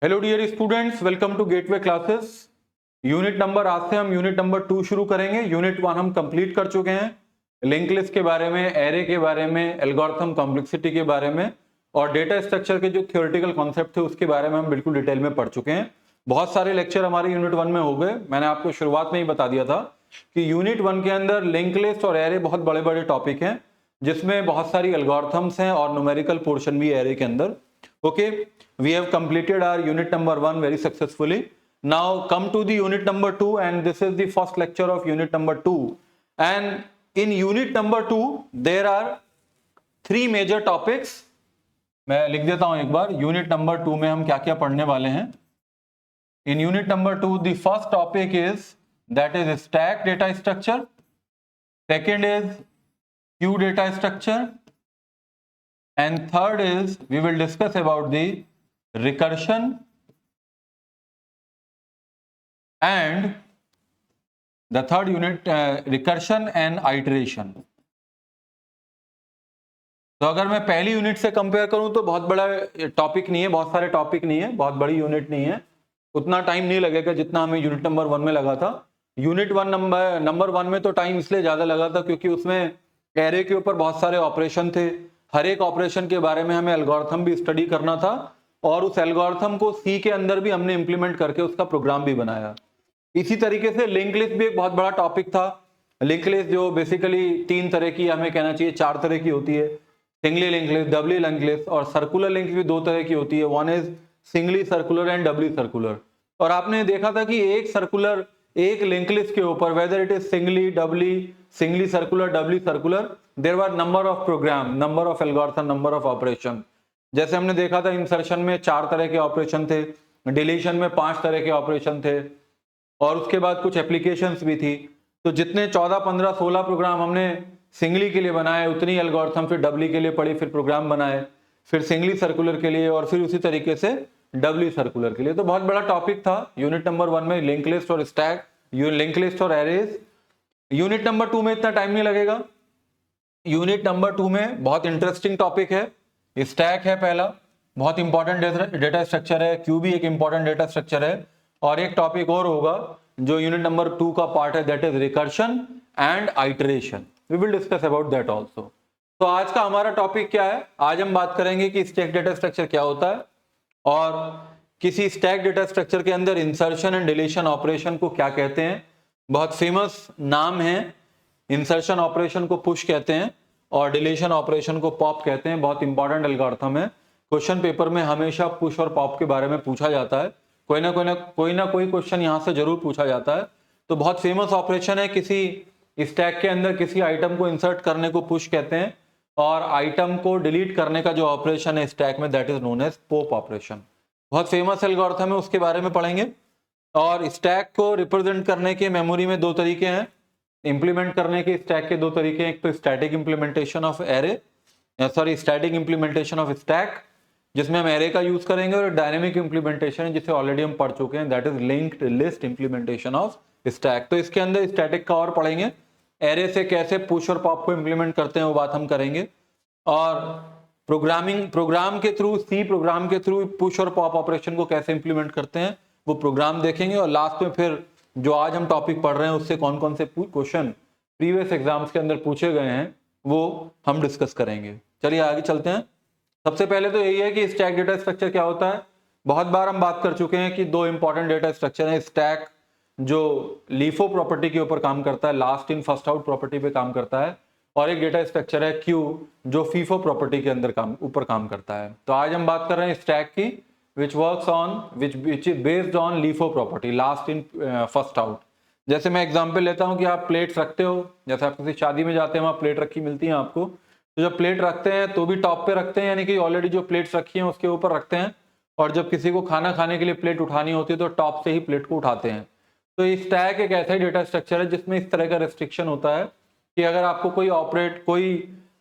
Hello dear students, welcome to Gateway Classes. Unit number आज से हम यूनिट नंबर 2 शुरू करेंगे। यूनिट 1 हम कंप्लीट कर चुके हैं। लिंक लिस्ट के बारे में, एरे के बारे में, एल्गोरिथम कॉम्प्लेक्सिटी के बारे में और डेटा स्ट्रक्चर के जो थ्योरेटिकल कॉन्सेप्ट थे उसके बारे में हम बिल्कुल डिटेल में पढ़ चुके हैं। बहुत सारे लेक्चर हमारे यूनिट 1 में हो गए। मैंने आपको शुरुआत में ही बता दिया था कि यूनिट 1 के अंदर लिंक लिस्ट और एरे बहुत बड़े बड़े टॉपिक हैं, जिसमें बहुत सारी एल्गोरिथम्स हैं और न्यूमेरिकल पोर्शन भी एरे के अंदर। Okay, we have completed our unit number 1 very successfully. Now come to the unit number 2, and this is the first lecture of unit number 2. And in unit number 2 there are 3 major topics. मैं लिख देता हूं एक बार, unit number 2 में हम क्या क्या पढ़ने वाले हैं। In unit number 2 the first topic is that is stack data structure, second is queue data structure, and third is we will discuss about the recursion and the third unit recursion and iteration. तो अगर मैं पहली unit से compare करूं तो बहुत बड़ा topic नहीं है, बहुत सारे टॉपिक नहीं है, बहुत बड़ी यूनिट नहीं है, उतना टाइम नहीं लगेगा जितना हमें यूनिट नंबर 1 में लगा था। यूनिट 1 नंबर 1 में तो टाइम इसलिए ज्यादा लगा था क्योंकि उसमें एरे के ऊपर बहुत सारे ऑपरेशन थे। हर एक ऑपरेशन के बारे में हमें एल्गोरिथम भी स्टडी करना था और उस एल्गोरिथम को सी के अंदर भी हमने इंप्लीमेंट करके उसका प्रोग्राम भी बनाया। इसी तरीके से लिंक लिस्ट भी एक बहुत बड़ा टॉपिक था। लिंक लिस्ट जो बेसिकली 3 तरह की, हमें कहना चाहिए 4 तरह की होती है। Singly link list, doubly link list और सर्कुलर लिंक भी 2 तरह की होती है। One is singly circular and doubly circular. और आपने देखा था कि एक सर्कुलर, एक लिंक लिस्ट के ऊपर whether it is singly, doubly, singly circular, doubly circular, there were number of program, number of algorithm, number of operation. जैसे हमने देखा था इंसर्शन में 4 तरह के ऑपरेशन थे, डिलीशन में 5 तरह के ऑपरेशन थे और उसके बाद कुछ एप्लीकेशंस भी थी। तो जितने 14, 15, 16 प्रोग्राम हमने सिंगली के लिए बनाए, उतनी एल्गोरिथम फिर डबली के लिए पड़ी, फिर प्रोग्राम बनाए, फिर सिंगली सर्कुलर के लिए और फिर उसी तरीके से डबली सर्कुलर के लिए। तो बहुत बड़ा टॉपिक था यूनिट नंबर 1 में, लिंक लिस्ट और स्टैक, लिंक लिस्ट और एरेज। यूनिट नंबर 2 में इतना टाइम नहीं लगेगा। यूनिट नंबर 2 में बहुत इंटरेस्टिंग टॉपिक है, स्टैक है पहला, बहुत इंपॉर्टेंट डेटा स्ट्रक्चर है, क्यू भी एक इंपॉर्टेंट डेटा स्ट्रक्चर है। और एक टॉपिक और होगा जो यूनिट नंबर 2 का पार्ट है, that is recursion and iteration. We will discuss about that also. तो आज का हमारा टॉपिक क्या है? आज हम बात करेंगे कि स्टैक डेटा स्ट्रक्चर क्या होता है और किसी स्टैक डेटा स्ट्रक्चर के अंदर इंसर्शन एंड डिलीशन ऑपरेशन को क्या कहते हैं। बहुत फेमस नाम है। इंसर्शन ऑपरेशन को पुश कहते हैं और डिलीशन ऑपरेशन को पॉप कहते हैं। बहुत इंपॉर्टेंट एल्गोरिथम है। क्वेश्चन पेपर में हमेशा पुश और पॉप के बारे में पूछा जाता है। कोई ना कोई क्वेश्चन यहां से जरूर पूछा जाता है। तो बहुत फेमस ऑपरेशन है। किसी स्टैक के अंदर किसी आइटम को इंसर्ट करने को पुश कहते हैं और आइटम को डिलीट करने का जो ऑपरेशन है स्टैक में, that is known as pop operation. बहुत फेमस एल्गोरिथम है, उसके बारे में पढ़ेंगे। और स्टैक को रिप्रेजेंट करने के मेमोरी में 2 तरीके हैं, इंप्लीमेंट करने के स्टैक के 2 तरीके हैं। एक तो static implementation of array, static implementation of stack, जिसमें हम एरे का यूज करेंगे, और डायनेमिक इंप्लीमेंटेशन है जिसे ऑलरेडी हम पढ़ चुके हैं, that is linked list implementation of stack. तो इसके अंदर स्टैटिक का और पढ़ेंगे, एरे से कैसे पुश और पॉप को इंप्लीमेंट करते हैं वो बात हम करेंगे। और प्रोग्राम के थ्रू, सी प्रोग्राम के थ्रू पुश और पॉप ऑपरेशन को कैसे इंप्लीमेंट करते हैं वो प्रोग्राम देखेंगे। और लास्ट में फिर जो आज हम टॉपिक पढ़ रहे हैं उससे कौन कौन से क्वेश्चन प्रीवियस एग्जाम्स के अंदर पूछे गए हैं वो हम डिस्कस करेंगे। चलिए आगे चलते हैं। सबसे पहले तो यही है कि स्टैक डेटा स्ट्रक्चर क्या होता है। बहुत बार हम बात कर चुके हैं कि 2 इंपॉर्टेंट डेटा स्ट्रक्चर हैं। स्टैक जो लीफो प्रॉपर्टी के ऊपर काम करता है, last in first out property पे काम करता है, और एक डेटा स्ट्रक्चर है क्यू जो फीफो प्रॉपर्टी के अंदर ऊपर काम करता है। तो आज हम बात कर रहे हैं स्टैक की, which is based on LIFO property, last in first out। जैसे मैं एग्जांपल लेता हूं कि आप प्लेट्स रखते हो, जैसे आप किसी शादी में जाते हैं वहां प्लेट रखी मिलती है आपको, तो जब प्लेट रखते हैं तो भी टॉप पे रखते हैं, यानी कि ऑलरेडी जो प्लेट्स रखी हैं उसके ऊपर रखते हैं, और जब किसी को खाना खाने के लिए प्लेट उठानी होती है तो टॉप से ही प्लेट को उठाते हैं। तो स्टैक एक ऐसा ही डेटा स्ट्रक्चर है जिसमें इस तरह का रिस्ट्रिक्शन होता है कि अगर आपको कोई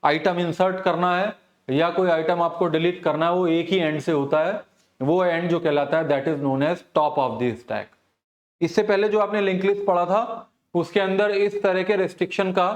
आइटम इंसर्ट करना है या कोई आइटम आपको डिलीट करना है, वो एक ही एंड से होता है। वो एंड जो कहलाता है that is known as top of the stack. इससे पहले जो आपने लिंक लिस्ट पढ़ा था उसके अंदर इस तरह के रेस्ट्रिक्शन का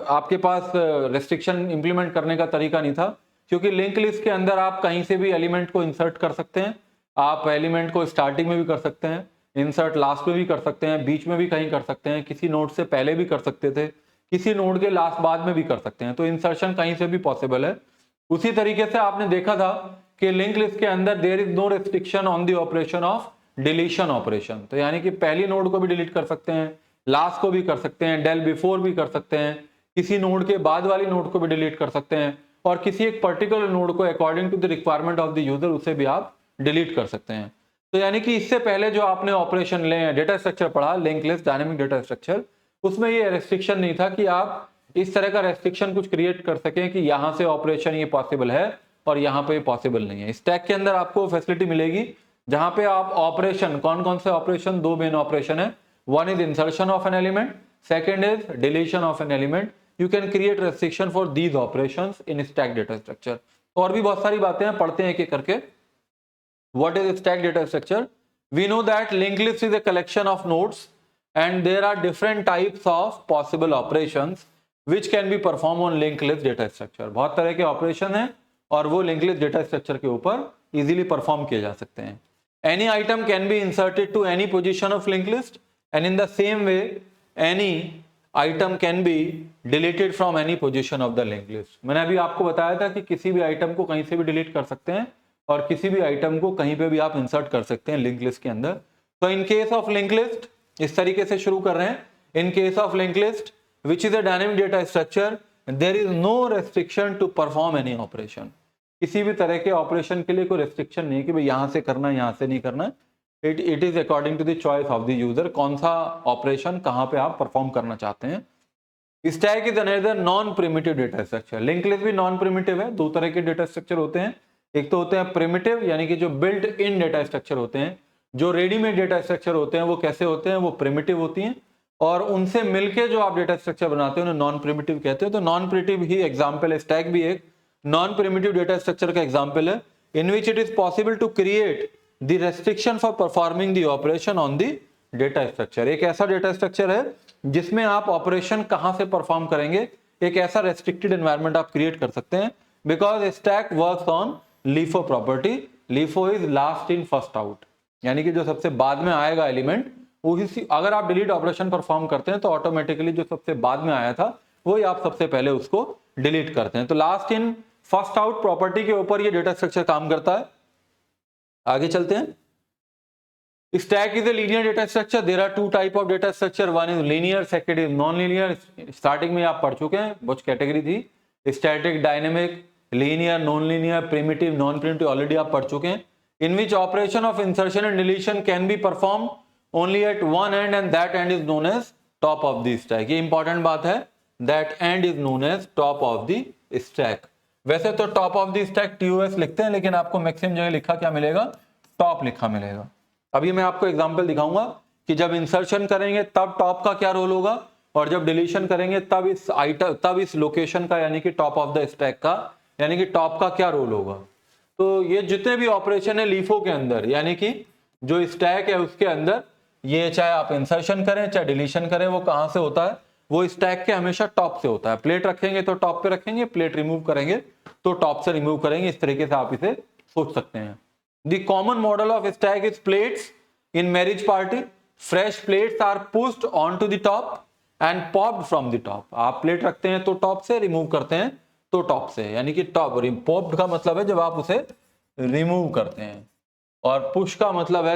आपके पास रेस्ट्रिक्शन इंप्लीमेंट करने का तरीका नहीं था, क्योंकि लिंक लिस्ट के अंदर आप कहीं से भी एलिमेंट को इंसर्ट कर सकते हैं आप एलिमेंट को स्टार्टिंग में भी कर सकते हैं, इंसर्ट लास्ट में भी कर सकते हैं, बीच में भी कहीं कर सकते हैं, किसी नोड से पहले भी कर सकते थे, किसी नोड के लास्ट बाद में भी कर सकते हैं, तो इंसर्शन कहीं से भी पॉसिबल है। उसी तरीके से आपने देखा था कि लिंक लिस्ट के अंदर there is no restriction on the operation of deletion operation, तो यानी कि पहली नोड को भी डिलीट कर सकते हैं, लास्ट को भी कर सकते हैं, डेल बिफोर भी कर सकते हैं, किसी नोड के बाद वाली नोड को भी डिलीट कर सकते हैं, और किसी एक पर्टिकुलर नोड को according to the requirement of the user उसे भी आप डिलीट कर सकते हैं। तो यानी कि इससे पहले जो आपने ऑपरेशन डेटा स्ट्रक्चर पढ़ा, link list dynamic data structure, उसमें ये रेस्ट्रिक्शन नहीं था कि आप इस तरह का रेस्ट्रिक्शन कुछ क्रिएट कर सकें कि यहां से ऑपरेशन ये पॉसिबल है और यहां पे पॉसिबल नहीं है। स्टैक के अंदर आपको फैसिलिटी मिलेगी जहां पे आप ऑपरेशन, कौन कौन से ऑपरेशन, दो मेन ऑपरेशन है, one is insertion of an element, second is deletion of an element, you can create restriction for these operations in stack data structure. और भी बहुत सारी बातें हैं, पढ़ते हैं एक एक करके। What is stack data structure? We know that linked list is a collection of nodes and there are different types of possible operations which can be performed on linked list data structure. बहुत तरह के operation हैं और वो linked list data structure के ऊपर easily perform किए जा सकते हैं। Any item can be inserted to any position of linked list and in the same way any item can be deleted from any position of the linked list. मैंने अभी आपको बताया था कि किसी भी आइटम को कहीं से भी डिलीट कर सकते हैं और किसी भी आइटम को कहीं पे भी आप इंसर्ट कर सकते हैं लिंक लिस्ट के अंदर। तो in case of link list इस तरीके से शुरू कर रहे हैं, in case of link list which is a dynamic data structure there is no restriction to perform any operation. किसी भी तरह के ऑपरेशन के लिए कोई रेस्ट्रिक्शन नहीं कि भाई यहां से करना है, यहां से नहीं करना है। It is according to the choice of the user, कौन सा ऑपरेशन कहां पे आप परफॉर्म करना चाहते हैं। Stack is another non primitive data structure. Link list भी नॉन प्रिमिटिव है। दो तरह के डेटा स्ट्रक्चर होते हैं, एक तो होते हैं प्रिमिटिव यानी कि जो बिल्ट इन डेटा स्ट्रक्चर होते हैं, जो रेडीमेड डेटा स्ट्रक्चर होते हैं वो कैसे होते हैं, वो प्रिमिटिव होती हैं, और उनसे मिलके जो आप डेटा स्ट्रक्चर बनाते हैं उन्हें नॉन प्रिमिटिव कहते हैं। तो नॉन प्रिमिटिव ही एग्जांपल है, स्टैक भी एक नॉन प्रिमिटिव डेटा स्ट्रक्चर का एग्जांपल है, in which it is possible to create the restriction for performing the operation on the data structure. एक ऐसा डेटा स्ट्रक्चर है जिसमें आप ऑपरेशन कहां से परफॉर्म करेंगे, एक ऐसा रेस्ट्रिक्टेड एनवायरनमेंट आप क्रिएट कर सकते हैं, because stack works on LIFO property. LIFO is last in first out, यानी कि जो सबसे बाद में आएगा एलिमेंट वही, अगर आप डिलीट ऑपरेशन परफॉर्म करते हैं तो ऑटोमेटिकली जो सबसे बाद में आया था वही आप सबसे पहले उसको डिलीट करते हैं। तो last in first out property के ऊपर ये डेटा स्ट्रक्चर काम करता है। आगे चलते हैं। Stack is a linear data structure. There are two type of data structure, one is linear, second is non linear. Starting में आप पढ़ चुके हैं, कुछ कैटेगरी थी, static, dynamic, linear, non linear, primitive, non primitive, already आप पढ़ चुके हैं। In which operation of insertion and deletion can be perform only at one end and that end is known as top of the stack. ये important बात है, that end is known as top of the stack. वैसे तो top of the stack TOS लिखते हैं, लेकिन आपको maximum जगह लिखा क्या मिलेगा, टॉप लिखा मिलेगा। अभी मैं आपको एग्जांपल दिखाऊंगा कि जब इंसर्शन करेंगे तब टॉप का क्या रोल होगा, और जब डिलीशन करेंगे तब इस आइटम, तब इस लोकेशन का यानी कि टॉप ऑफ द स्टैक का यानी कि टॉप का क्या रोल होगा। तो ये जितने भी ऑपरेशन है LIFO के अंदर, यानी कि जो स्टैक है उसके अंदर, ये चाहे आप इंसर्शन करें चाहे डिलीशन करें, वो कहां से होता है, वो स्टैक के हमेशा टॉप से होता है। प्लेट रखेंगे तो टॉप पे रखेंगे, प्लेट रिमूव करेंगे तो टॉप से रिमूव करेंगे। इस तरीके से आप इसे सोच सकते हैं। The common model of stack is plates in marriage party. Fresh plates are pushed on to the top and popped from the top. आप प्लेट रखते हैं तो टॉप से, रिमूव करते हैं तो टॉप से, यानी कि टॉप। पॉप्ड का मतलब है जब आप उसे रिमूव करते हैं, और पुश का मतलब है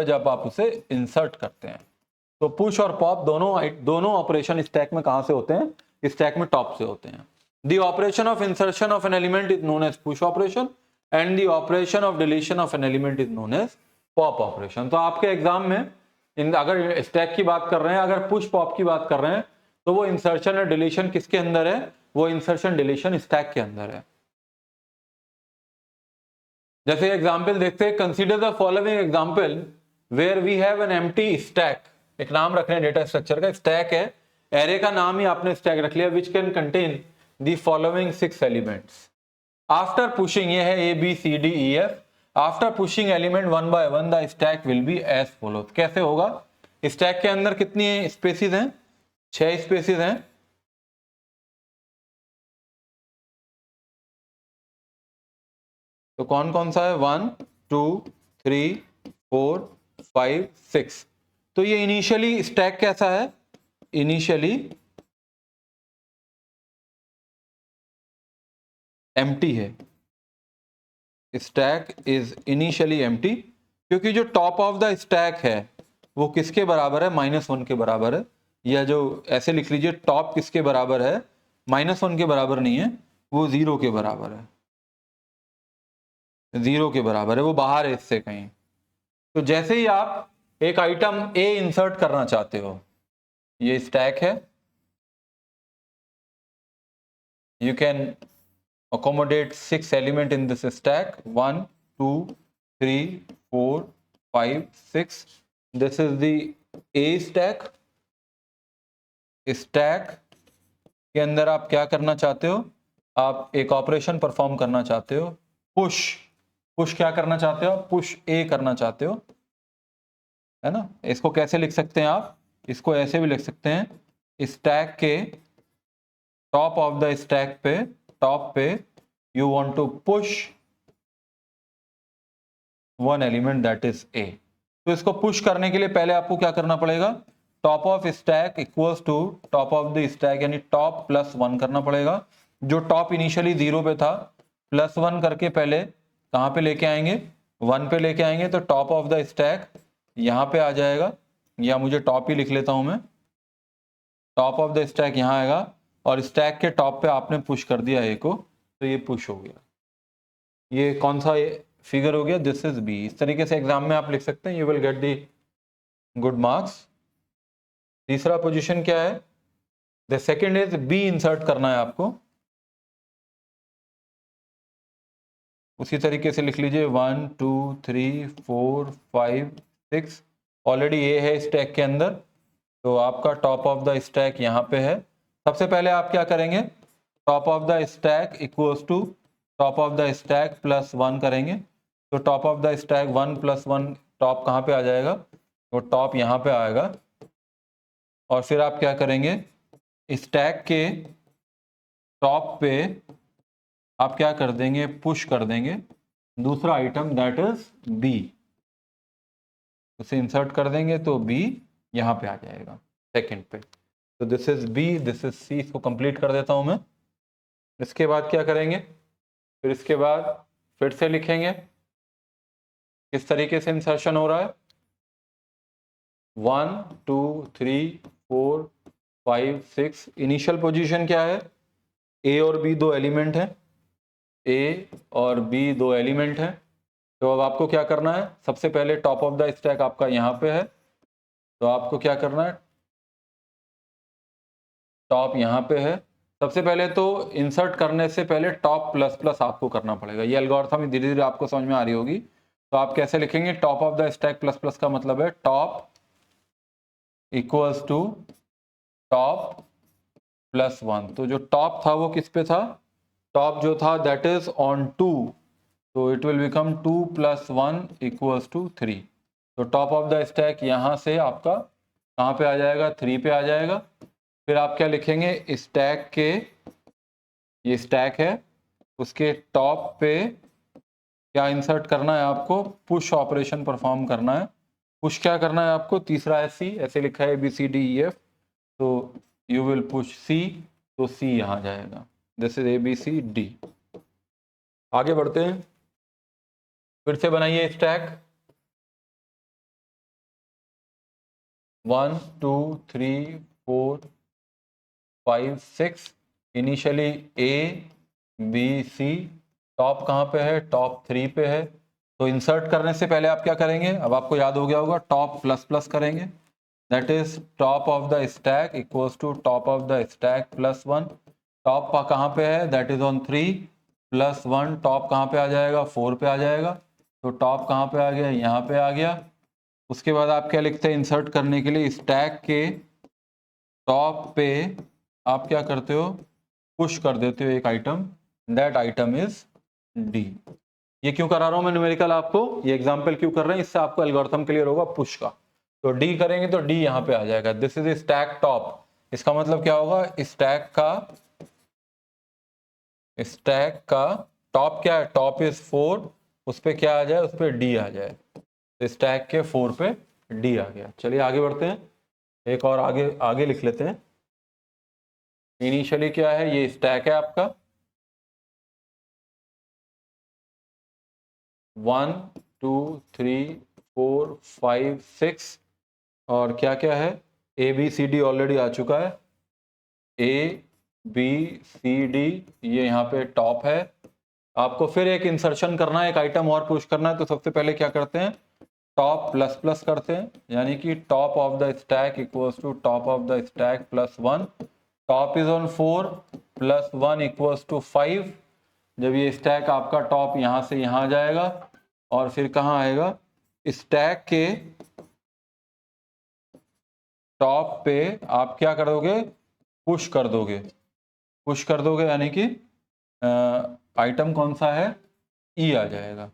जब आप उसे इंसर्ट करते हैं। तो पुश और पॉप दोनों ऑपरेशन स्टैक में कहां से होते हैं, स्टैक में टॉप से होते हैं। The operation of insertion of an element is known as push operation and the operation of deletion of an element is known as pop operation. तो आपके एग्जाम में अगर स्टैक की बात कर रहे हैं, अगर पुश पॉप की बात कर रहे हैं, तो वो इंसर्शन और डिलीशन किसके अंदर है, वो इंसर्शन डिलीशन स्टैक के अंदर है। जैसे एग्जांपल देखते हैं, consider the following example where we have an empty stack. एक नाम रख रहे हैं डेटा स्ट्रक्चर का, स्टैक है, एरे का नाम ही आपने स्टैक रख लिया, which can contain the following 6 elements. After pushing, ये है ABCDEF, after pushing element one by one the stack will be as follows. कैसे होगा, स्टैक के अंदर कितनी स्पेसिस हैं, 6 स्पेसिस हैं। तो कौन कौन सा है? 1 2 3 4 5 6। तो ये इनिशियली स्टैक कैसा है? इनिशियली एम्प्टी है। स्टैक इज इनिशियली एम्प्टी, क्योंकि जो टॉप ऑफ द स्टैक है वो किसके बराबर है? -1 के बराबर है। या जो ऐसे लिख लीजिए, टॉप किसके बराबर है? -1 के बराबर नहीं है, वो 0 के बराबर है। 0 के बराबर है, वो बाहर है इससे कहीं। तो जैसे ही आप एक आइटम ए इंसर्ट करना चाहते हो, ये स्टैक है, you can accommodate 6 element in this stack, 1 2 3 4 5 6। this is the A stack। Stack के अंदर आप क्या करना चाहते हो? आप एक ऑपरेशन परफॉर्म करना चाहते हो, पुश। पुश क्या करना चाहते हो? पुश ए करना चाहते हो, है ना। इसको कैसे लिख सकते हैं आप? इसको ऐसे भी लिख सकते हैं, स्टैक के टॉप ऑफ द स्टैक पे, टॉप पे you want to push one element that is A. तो इसको पुश करने के लिए पहले आपको क्या करना पड़ेगा? Top of stack equals to top of the stack, यानी टॉप +1 करना पड़ेगा। जो टॉप इनिशियली 0 पे था, +1 करके पहले कहां पे लेके आएंगे? 1 पे लेके आएंगे। तो टॉप ऑफ द स्टैक यहां पे आ जाएगा, या मुझे टॉप ही लिख लेता हूं मैं। टॉप ऑफ द स्टैक यहां आएगा, और स्टैक के टॉप पे आपने पुश कर दिया ए को, तो ये पुश हो गया। ये कौन सा फिगर हो गया? This is B. इस तरीके से एग्जाम में आप लिख सकते हैं, you will get the good marks. तीसरा पोजीशन क्या है? The second is B insert करना है आपको। उसी तरीके से लिख लीजिए 1 2 3 4 5 6। ऑलरेडी ए है स्टैक के अंदर, तो आपका टॉप ऑफ द स्टैक यहाँ पे है। सबसे पहले आप क्या करेंगे? Top of the stack equals to top of the stack +1 करेंगे। तो top of the stack 1 + 1, top कहाँ पे आ जाएगा? वो टॉप यहाँ पे आएगा। और फिर आप क्या करेंगे? स्टैक के टॉप पे आप क्या कर देंगे? पुश कर देंगे दूसरा आइटम दैट इज बी। उसे इंसर्ट कर देंगे तो बी यहाँ पे आ जाएगा सेकंड पे। तो this is B, this is C. इसको कंप्लीट कर देता हूं मैं। इसके बाद क्या करेंगे? फिर इसके बाद फिर से लिखेंगे किस तरीके से इंसर्शन हो रहा है। 1 2 3 4 5 6। इनिशियल पोजीशन क्या है? ए और बी दो एलिमेंट है, ए और बी दो एलिमेंट है। तो अब आपको क्या करना है? सबसे पहले टॉप ऑफ द स्टैक आपका यहाँ पे है, तो आपको क्या करना है? टॉप यहाँ पे है। सबसे पहले तो इंसर्ट करने से पहले टॉप ++ आपको करना पड़ेगा। ये एल्गोरिथम धीरे धीरे आपको समझ में आ रही होगी। तो आप कैसे लिखेंगे? टॉप ऑफ द स्टैक ++ का मतलब है टॉप इक्वल्स टू टॉप +1। तो जो टॉप था वो किस पे था? टॉप जो था दैट इज ऑन 2, तो it will become 2 + 1 equals to 3। तो टॉप ऑफ द स्टैक यहाँ से आपका कहाँ पे आ जाएगा? 3 पे आ जाएगा। फिर आप क्या लिखेंगे? स्टैक के, ये स्टैक है, उसके टॉप पे क्या इंसर्ट करना है आपको? पुश ऑपरेशन परफॉर्म करना है। पुश क्या करना है आपको? तीसरा है सी, ऐसे लिखा है ABCDEF, तो यू विल पुश सी, तो सी यहाँ जाएगा। This is ABCD। आगे बढ़ते हैं, फिर से बनाइए stack. 1 2 3 4 5 6। Initially A B C। Top कहाँ पे है? टॉप 3 पे है। तो इंसर्ट करने से पहले आप क्या करेंगे? अब आपको याद हो गया होगा, टॉप ++ करेंगे, that is top of the stack equals to top of the stack +1। Top कहाँ पे है? That is on 3 +1। टॉप कहाँ पे आ जाएगा? 4 पे आ जाएगा। तो टॉप कहाँ पे आ गया? यहाँ पे आ गया। उसके बाद आप क्या लिखते हैं इंसर्ट करने के लिए? स्टैक के टॉप पे आप क्या करते हो? पुश कर देते हो एक item, that item is D. ये क्यों करा रहा हूं मैं न्यूमेरिकल आपको? ये एग्जांपल क्यों कर रहे हैं? इससे आपको एल्गोरिथम क्लियर होगा पुश का। तो डी करेंगे तो डी यहां पे आ जाएगा। This is stack top. इसका मतलब क्या होगा? स्टैक का टॉप क्या है, टॉप इज 4, उस पे क्या आ जाए, उस पे डी आ जाए, तो स्टैक के 4 पे डी आ गया। चलिए आगे बढ़ते हैं, एक और आगे आगे लिख लेते हैं। इनिशियली क्या है, ये स्टैक है आपका 1 2 3 4 5 6, और क्या क्या है, A B C D already आ चुका है, ए बी सी डी ये यहाँ पे टॉप है। आपको फिर एक इंसर्शन करना है, एक आइटम और पुश करना है, तो सबसे पहले क्या करते हैं, टॉप प्लस प्लस करते हैं, यानी कि top of the stack equals to top of the stack plus 1। Top is on 4 plus 1 equals to 5। जब ये स्टैक आपका टॉप यहां से यहां जाएगा और फिर कहां आएगा, स्टैक के टॉप पे आप क्या कर दोगे, पुश कर दोगे, पुश कर दोगे, यानी कि आइटम कौन सा है, ई आ जाएगा।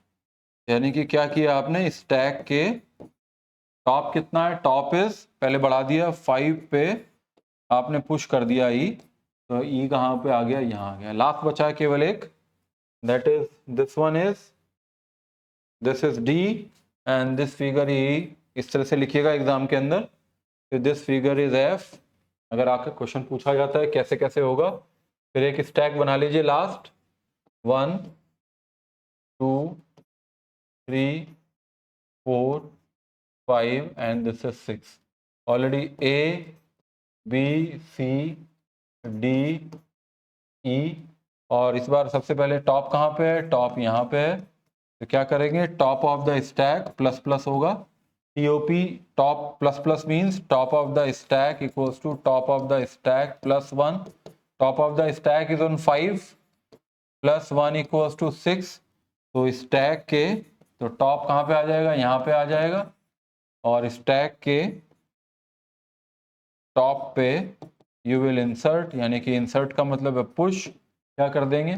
यानी कि क्या किया आपने, स्टैक के टॉप कितना है, टॉप इज पहले बढ़ा दिया 5 पे, आपने पुश कर दिया ई, तो ई कहाँ पे आ गया, यहाँ आ गया। लास्ट बचा है केवल एक, that is this one is, this is D and this figure ई, इस तरह से लिखिएगा एग्जाम के अंदर, दिस फिगर इज एफ। अगर आपका क्वेश्चन पूछा जाता है कैसे कैसे होगा, फिर एक स्टैक बना लीजिए last, 1 2 3 4 5 and this is 6। Already A B C D E, और इस बार सबसे पहले टॉप कहाँ पे है, टॉप यहाँ पे है, तो क्या करेंगे, top of the stack plus plus होगा, TOP top plus plus means top of the stack equals to top of the stack plus 1। Top of the stack is on 5 plus 1 equals to 6, तो stack के तो top कहाँ पे आ जाएगा, यहाँ पे आ जाएगा, और स्टैक के टॉप पे यू विल इंसर्ट, यानी कि इंसर्ट का मतलब है पुश, क्या कर देंगे,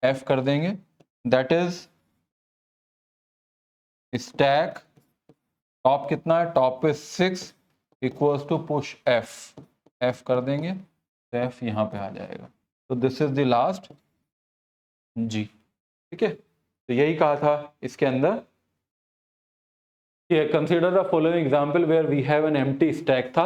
एफ कर देंगे, दैट इज स्टैक टॉप कितना है, टॉप पे 6 equals to push F, F कर देंगे, तो एफ यहाँ पे आ जाएगा। तो दिस इज द लास्ट जी, ठीक है। तो यही कहा था इसके अंदर, consider the following example where we have an empty stack था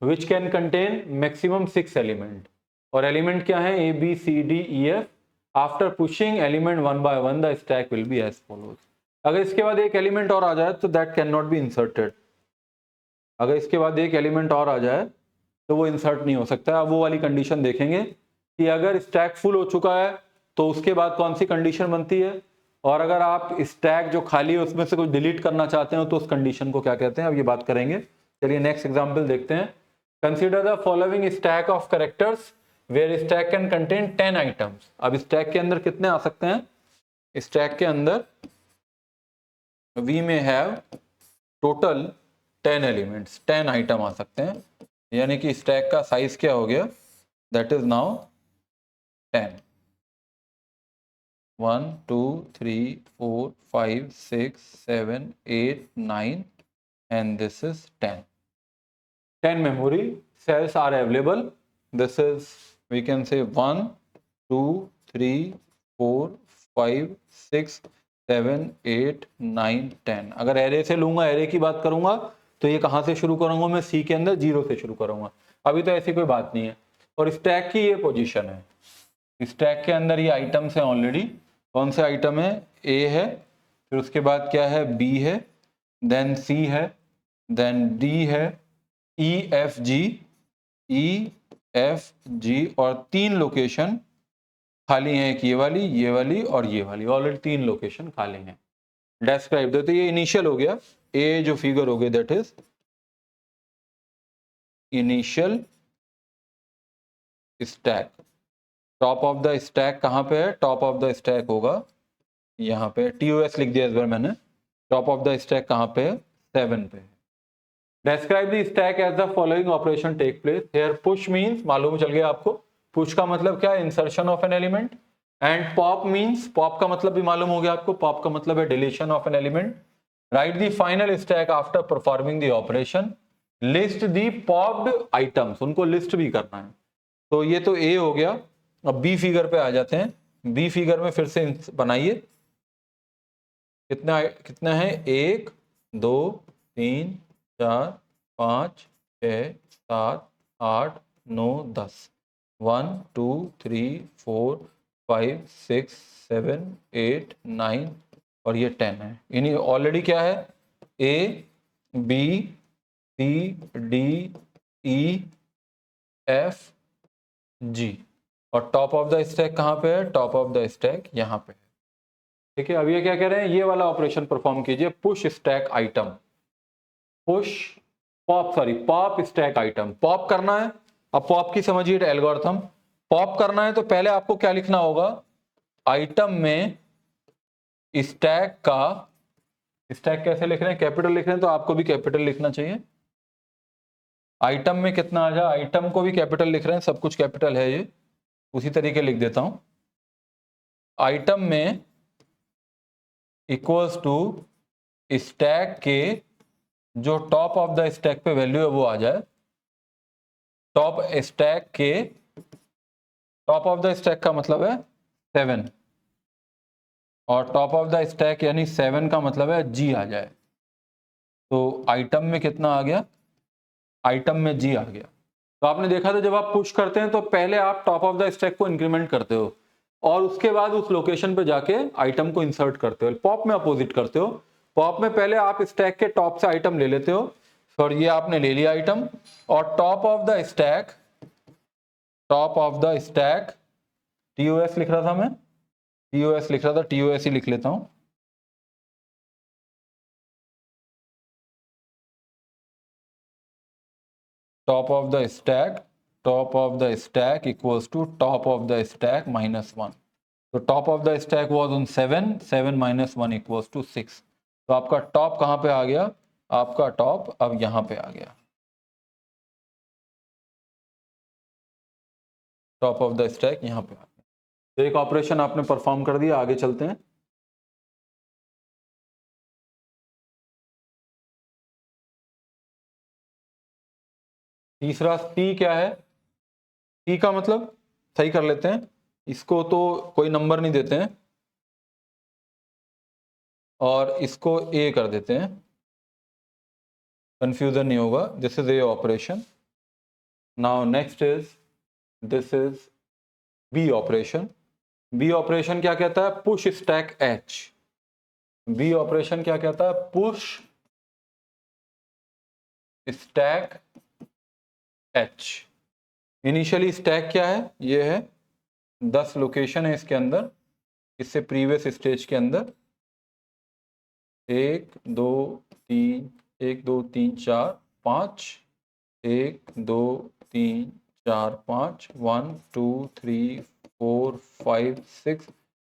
which can contain maximum 6 element, और एलिमेंट क्या है, A B C D E F. After pushing element 1 by 1 the stack will be as follows. अगर इसके बाद एक element और आ जाए तो that can not be inserted, अगर इसके बाद एक एलिमेंट और आ जाए तो वो इंसर्ट नहीं हो सकता। अब वो वाली कंडीशन देखेंगे कि अगर स्टैक फुल हो चुका है तो उसके बाद कौन सी कंडीशन बनती है, और अगर आप स्टैक जो खाली है उसमें से कुछ डिलीट करना चाहते हो तो उस कंडीशन को क्या कहते हैं, अब ये बात करेंगे। चलिए नेक्स्ट एग्जांपल देखते हैं। Consider the following stack of characters where stack can contain 10 items. अब स्टैक के अंदर कितने आ सकते हैं, स्टैक के अंदर वी में हैव टोटल 10 एलिमेंट्स, 10 आइटम आ सकते हैं, यानी कि स्टैक का साइज क्या हो गया, that is now 10। 1 2 3 4 5 6 7 8 9 and this is 10. 10 memory cells are available. This is, we can say 1 2 3 4 5 6 7 8 9 10। अगर एरे से लूंगा, एरे की बात करूंगा तो ये कहां से शुरू करूंगा, मैं सी के अंदर 0 से शुरू करूंगा। अभी तो ऐसी कोई बात नहीं है। और स्टैक की ये पोजीशन है, स्टैक के अंदर ये आइटम्स हैं ऑलरेडी। कौन से आइटम है, ए है, फिर उसके बाद क्या है, बी है, देन सी है, देन डी है, ई एफ जी, और 3 लोकेशन खाली हैं, एक ये वाली और ये वाली, ऑलरेडी 3 लोकेशन खाली हैं। डिस्क्राइब देते, ये इनिशियल हो गया, ए जो फिगर हो गया that is initial stack. Top of the stack कहां पे है, टॉप ऑफ द स्टैक होगा यहाँ पे, TOS लिख दिया इस बार मैंने। टॉप ऑफ द स्टैक कहां पे है, 7 पे। Describe the stack as the following operation take place. Here push means, मालूम चल गया आपको, push का मतलब क्या है, insertion of an element, and pop means, pop का मतलब भी मालूम हो गया आपको, pop का मतलब है deletion of an element. Write the final stack after performing the operation. List the popped items, उनको list भी करना है। तो ये तो A हो गया। अब B फिगर पे आ जाते हैं। बी फिगर में फिर से बनाइए। कितना है? 1 2 3 4 5 6 7 8 9 10। 1 2 3 4 5 6 7 8 9 और ये 10 है। यानी ऑलरेडी क्या है? A B C D E F G, और टॉप ऑफ द स्टैक कहाँ पे है? टॉप ऑफ द स्टैक यहाँ पे है। ठीक है, अब ये क्या कह रहे हैं? ये वाला ऑपरेशन परफॉर्म कीजिए, push stack item. Push pop stack item. Pop करना है। अब पॉप की समझिए एल्गोरिथम। पॉप करना है तो पहले आपको क्या लिखना होगा? आइटम में स्टैक का, स्टैक कैसे लिख रहे हैं? कैपिटल लिख रहे हैं तो आपको भी कैपिटल लिखना चाहिए। आइटम में कितना आ जाए? आइटम को भी कैपिटल लिख रहे हैं, सब कुछ कैपिटल है, ये उसी तरीके लिख देता हूं। आइटम में इक्वल्स टू स्टैक के जो टॉप ऑफ द स्टैक पे वैल्यू है वो आ जाए। टॉप स्टैक के, टॉप ऑफ द स्टैक का मतलब है 7, और टॉप ऑफ द स्टैक यानी 7 का मतलब है जी आ जाए। तो आइटम में कितना आ गया? आइटम में जी आ गया। तो आपने देखा था जब आप पुश करते हैं तो पहले आप टॉप ऑफ द स्टैक को इंक्रीमेंट करते हो और उसके बाद उस लोकेशन पे जाके आइटम को इंसर्ट करते हो। पॉप में अपोजिट करते हो। पॉप में पहले आप स्टैक के टॉप से आइटम ले लेते हो, और ये आपने ले लिया आइटम, और top of the stack, top of the stack TOS लिख रहा था मैं, टीओएस लिख रहा था, टीओएस ही लिख लेता हूं। Top of the stack, top of the stack equals to top of the stack -1। तो top of the stack was on 7, 7 - 1 equals to 6। तो आपका टॉप कहां पे आ गया? आपका टॉप अब यहां पे आ गया। टॉप ऑफ द स्टैक यहां पे आ गया। तो एक ऑपरेशन आपने परफॉर्म कर दिया। आगे चलते हैं। तीसरा सी क्या है? सी का मतलब सही कर लेते हैं, इसको तो कोई नंबर नहीं देते हैं और इसको ए कर देते हैं, कंफ्यूजन नहीं होगा। This is A operation. Now next is, this is B operation. B operation क्या कहता है? Push stack H. B operation क्या कहता है? Push stack H. Initially stack क्या है? ये है 10 लोकेशन है इसके अंदर, इससे प्रीवियस स्टेज के अंदर 1 2 3 1 2 3 4 5 1 2 3 4 5 1 2 3 4 5 6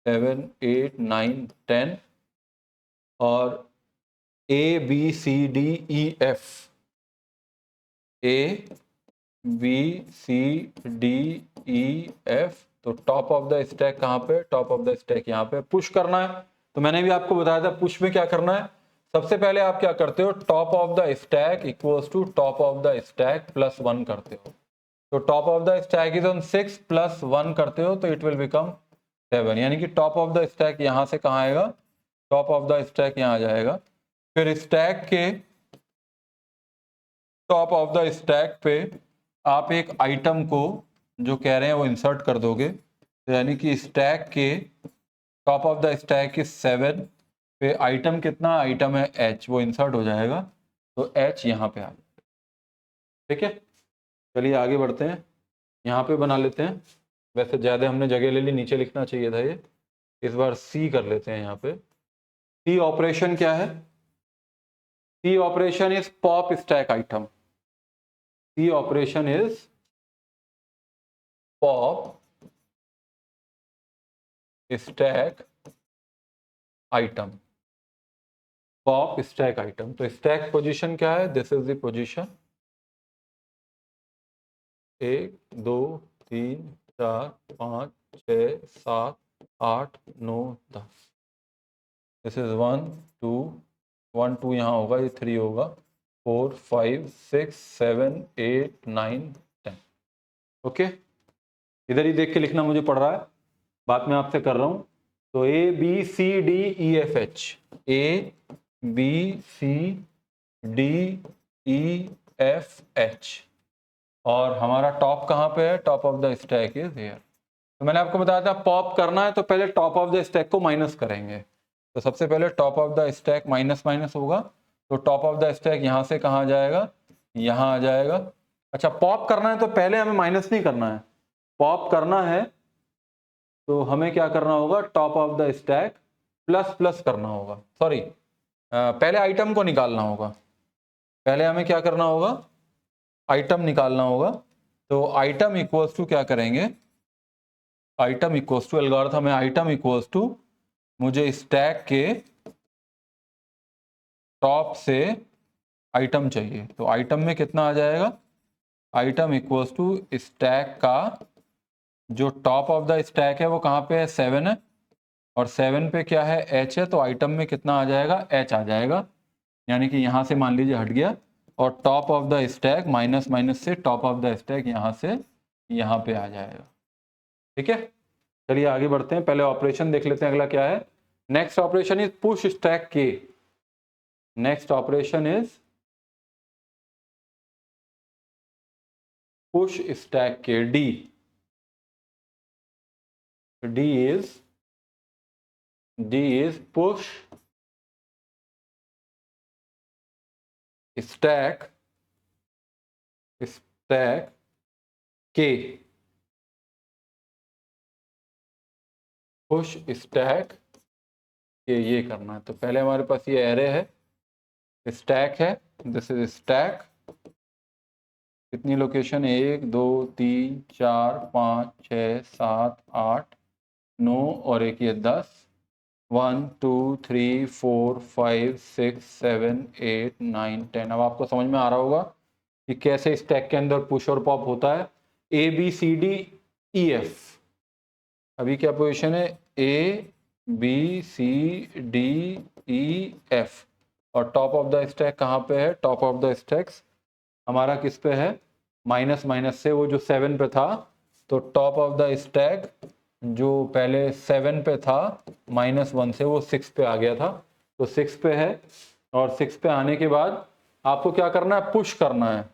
7 8 9 10 और A B C D E F, A B C D E F. तो टॉप ऑफ द स्टैक कहां पे? टॉप ऑफ द स्टैक यहां पे। पुश करना है तो मैंने भी आपको बताया था पुश में क्या करना है। सबसे पहले आप क्या करते हो? Top of the stack equals to top of the stack +1 करते हो। तो top of the stack is on 6 +1 करते हो तो इट विल बिकम 7, यानी कि टॉप ऑफ द स्टैक यहां से कहां आएगा? टॉप ऑफ द स्टैक यहां आ जाएगा। फिर स्टैक के टॉप ऑफ द स्टैक पे आप एक आइटम को जो कह रहे हैं वो इंसर्ट कर दोगे, तो यानी कि स्टैक के top of the stack is 7 पे आइटम कितना? आइटम है एच, वो इंसर्ट हो जाएगा तो एच यहाँ पे आ जाएगा। ठीक है, चलिए आगे बढ़ते हैं। यहाँ पे बना लेते हैं, वैसे ज़्यादा हमने जगह ले ली, नीचे लिखना चाहिए था ये। इस बार सी कर लेते हैं। यहाँ पे सी ऑपरेशन क्या है? C operation is pop stack item. C operation is pop stack item. Pop stack item. तो स्टैक पोजीशन क्या है? This is the position 1 2 3 4 5 6 7 8 9 10। This is 1 2 1 2 यहाँ होगा, ये 3 होगा, 4 5 6 7 8 9 10। ओके, इधर ही देख के लिखना मुझे पड़ रहा है। बात मैं आपसे कर रहा हूं। तो ABCDEFH, ABCDEFH, और हमारा टॉप कहां पे है? Top of the stack is here. तो मैंने आपको बताया था पॉप करना है तो पहले टॉप ऑफ द स्टैक को माइनस करेंगे। तो सबसे पहले top of the stack minus minus होगा, तो टॉप ऑफ द स्टैक यहां से कहां जाएगा? यहां आ जाएगा। अच्छा, पॉप करना है तो पहले हमें माइनस नहीं करना है, पॉप करना है तो हमें क्या करना होगा? Top of the stack plus plus करना होगा। सॉरी, पहले आइटम को निकालना होगा। पहले हमें क्या करना होगा? आइटम निकालना होगा। तो आइटम इक्वल्स टू क्या करेंगे? आइटम इक्वल्स टू एल्गोरिथम है, आइटम इक्वल्स टू मुझे स्टैक के टॉप से आइटम चाहिए, तो आइटम में कितना आ जाएगा? आइटम इक्वल्स टू स्टैक का जो टॉप ऑफ द स्टैक है वो कहाँ पे है? 7 है, और 7 पे क्या है? H है, तो आइटम में कितना आ जाएगा? H आ जाएगा, यानी कि यहाँ से मान लीजिए हट गया, और top of the stack minus minus से टॉप ऑफ द स्टैक यहाँ से यहाँ पे आ जाएगा। ठीक है, चलिए आगे बढ़ते हैं। पहले ऑपरेशन देख लेते हैं अगला क्या है। Next operation is push stack K. Next operation is push stack K. D is push stack K, push stack K, ये करना है। तो पहले हमारे पास ये एरे है, स्टैक है, दिस इज स्टैक। कितनी लोकेशन? 1 2 3 4 5 6 7 8 9 और एक ये 10। 1 2 3 4 5 6 7 8 9 10। अब आपको समझ में आ रहा होगा कि कैसे स्टैक के अंदर पुश और पॉप होता है। ABCDEF, अभी क्या पोजीशन है? ABCDEF, और टॉप ऑफ द स्टैक कहाँ पे है? टॉप ऑफ द स्टैक्स हमारा किस पे है? माइनस माइनस से, वो जो 7 पे था, तो टॉप ऑफ द स्टैक जो पहले 7 पे था -1 से वो 6 पे आ गया था, तो 6 पे है, और 6 पे आने के बाद आपको क्या करना है? पुश करना है।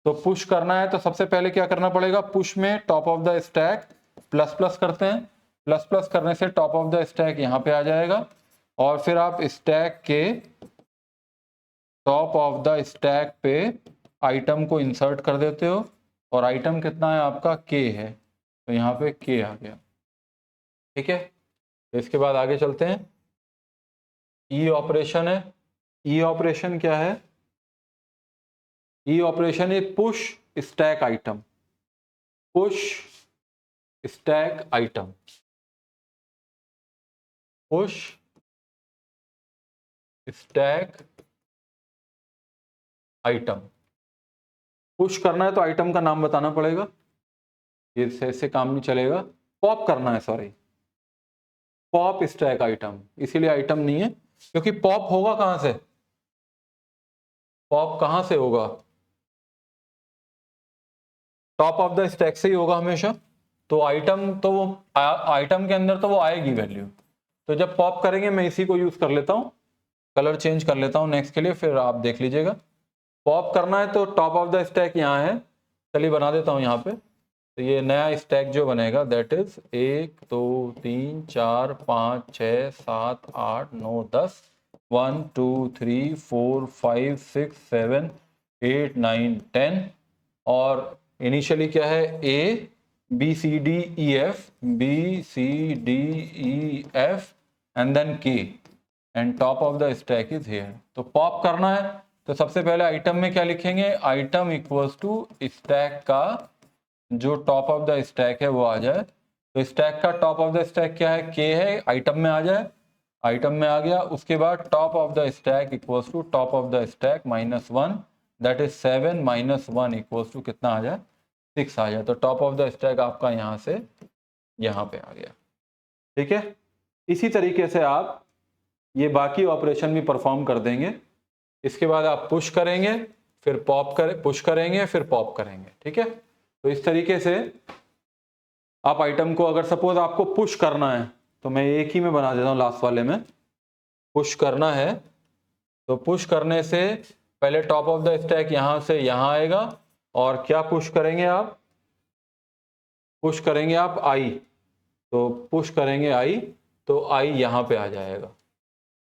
तो पुश करना है तो सबसे पहले क्या करना पड़ेगा? पुश में top of the stack plus plus करते हैं, प्लस प्लस करने से टॉप ऑफ द स्टैक यहाँ पे आ जाएगा, और फिर आप स्टैक के टॉप ऑफ द स्टैक पे आइटम को इंसर्ट कर देते हो, और आइटम कितना है आपका? K है, तो यहाँ पे K आ गया। ठीक है, तो इसके बाद आगे चलते हैं। E ऑपरेशन है। E ऑपरेशन क्या है? E operation is push stack item, push stack item, push stack item. Push करना है तो आइटम का नाम बताना पड़ेगा, ये ऐसे काम नहीं चलेगा। पॉप करना है, सॉरी, पॉप स्टैक आइटम, इसीलिए आइटम नहीं है, क्योंकि पॉप होगा कहां से? पॉप कहां से होगा? टॉप ऑफ द स्टैक से ही होगा हमेशा। तो आइटम तो वो आइटम के अंदर तो वो आएगी वैल्यू। तो जब पॉप करेंगे, मैं इसी को यूज कर लेता हूं, कलर चेंज कर लेता हूं नेक्स्ट के लिए, फिर आप देख लीजिएगा। पॉप करना है तो टॉप ऑफ द स्टैक यहाँ है, चलिए बना देता हूँ यहाँ पे। तो ये नया स्टैक जो बनेगा दैट इज 1 2 3 4 5 6 7 8 9 10, 1 2 3 4 5 6 7 8 9 10, और इनिशियली क्या है? ABCDEF, BCDEF and then K, and top of the stack is here. तो पॉप करना है तो सबसे पहले आइटम में क्या लिखेंगे? आइटम इक्वल्स टू स्टैक का जो टॉप ऑफ द स्टैक है वो आ जाए। तो स्टैक का टॉप ऑफ द स्टैक क्या है? K है, आइटम में आ जाए, आइटम में आ गया। उसके बाद top of the stack equals to top of the stack -1, that is 7 -1 equals to कितना आ जाए? 6 आ जाए। तो टॉप ऑफ द स्टैक आपका यहाँ से यहाँ पे आ गया। ठीक है, इसी तरीके से आप ये बाकी ऑपरेशन भी परफॉर्म कर देंगे। इसके बाद आप पुश करेंगे, फिर पॉप पुश करेंगे, फिर पॉप करेंगे। ठीक है, तो इस तरीके से आप आइटम को अगर सपोज आपको पुश करना है तो मैं एक ही में बना देता हूँ, लास्ट वाले में पुश करना है तो पुश करने से पहले टॉप ऑफ द स्टैक यहां से यहां आएगा और क्या पुश करेंगे आप, पुश करेंगे आप आई, तो पुश करेंगे आई तो आई यहां पे आ जाएगा।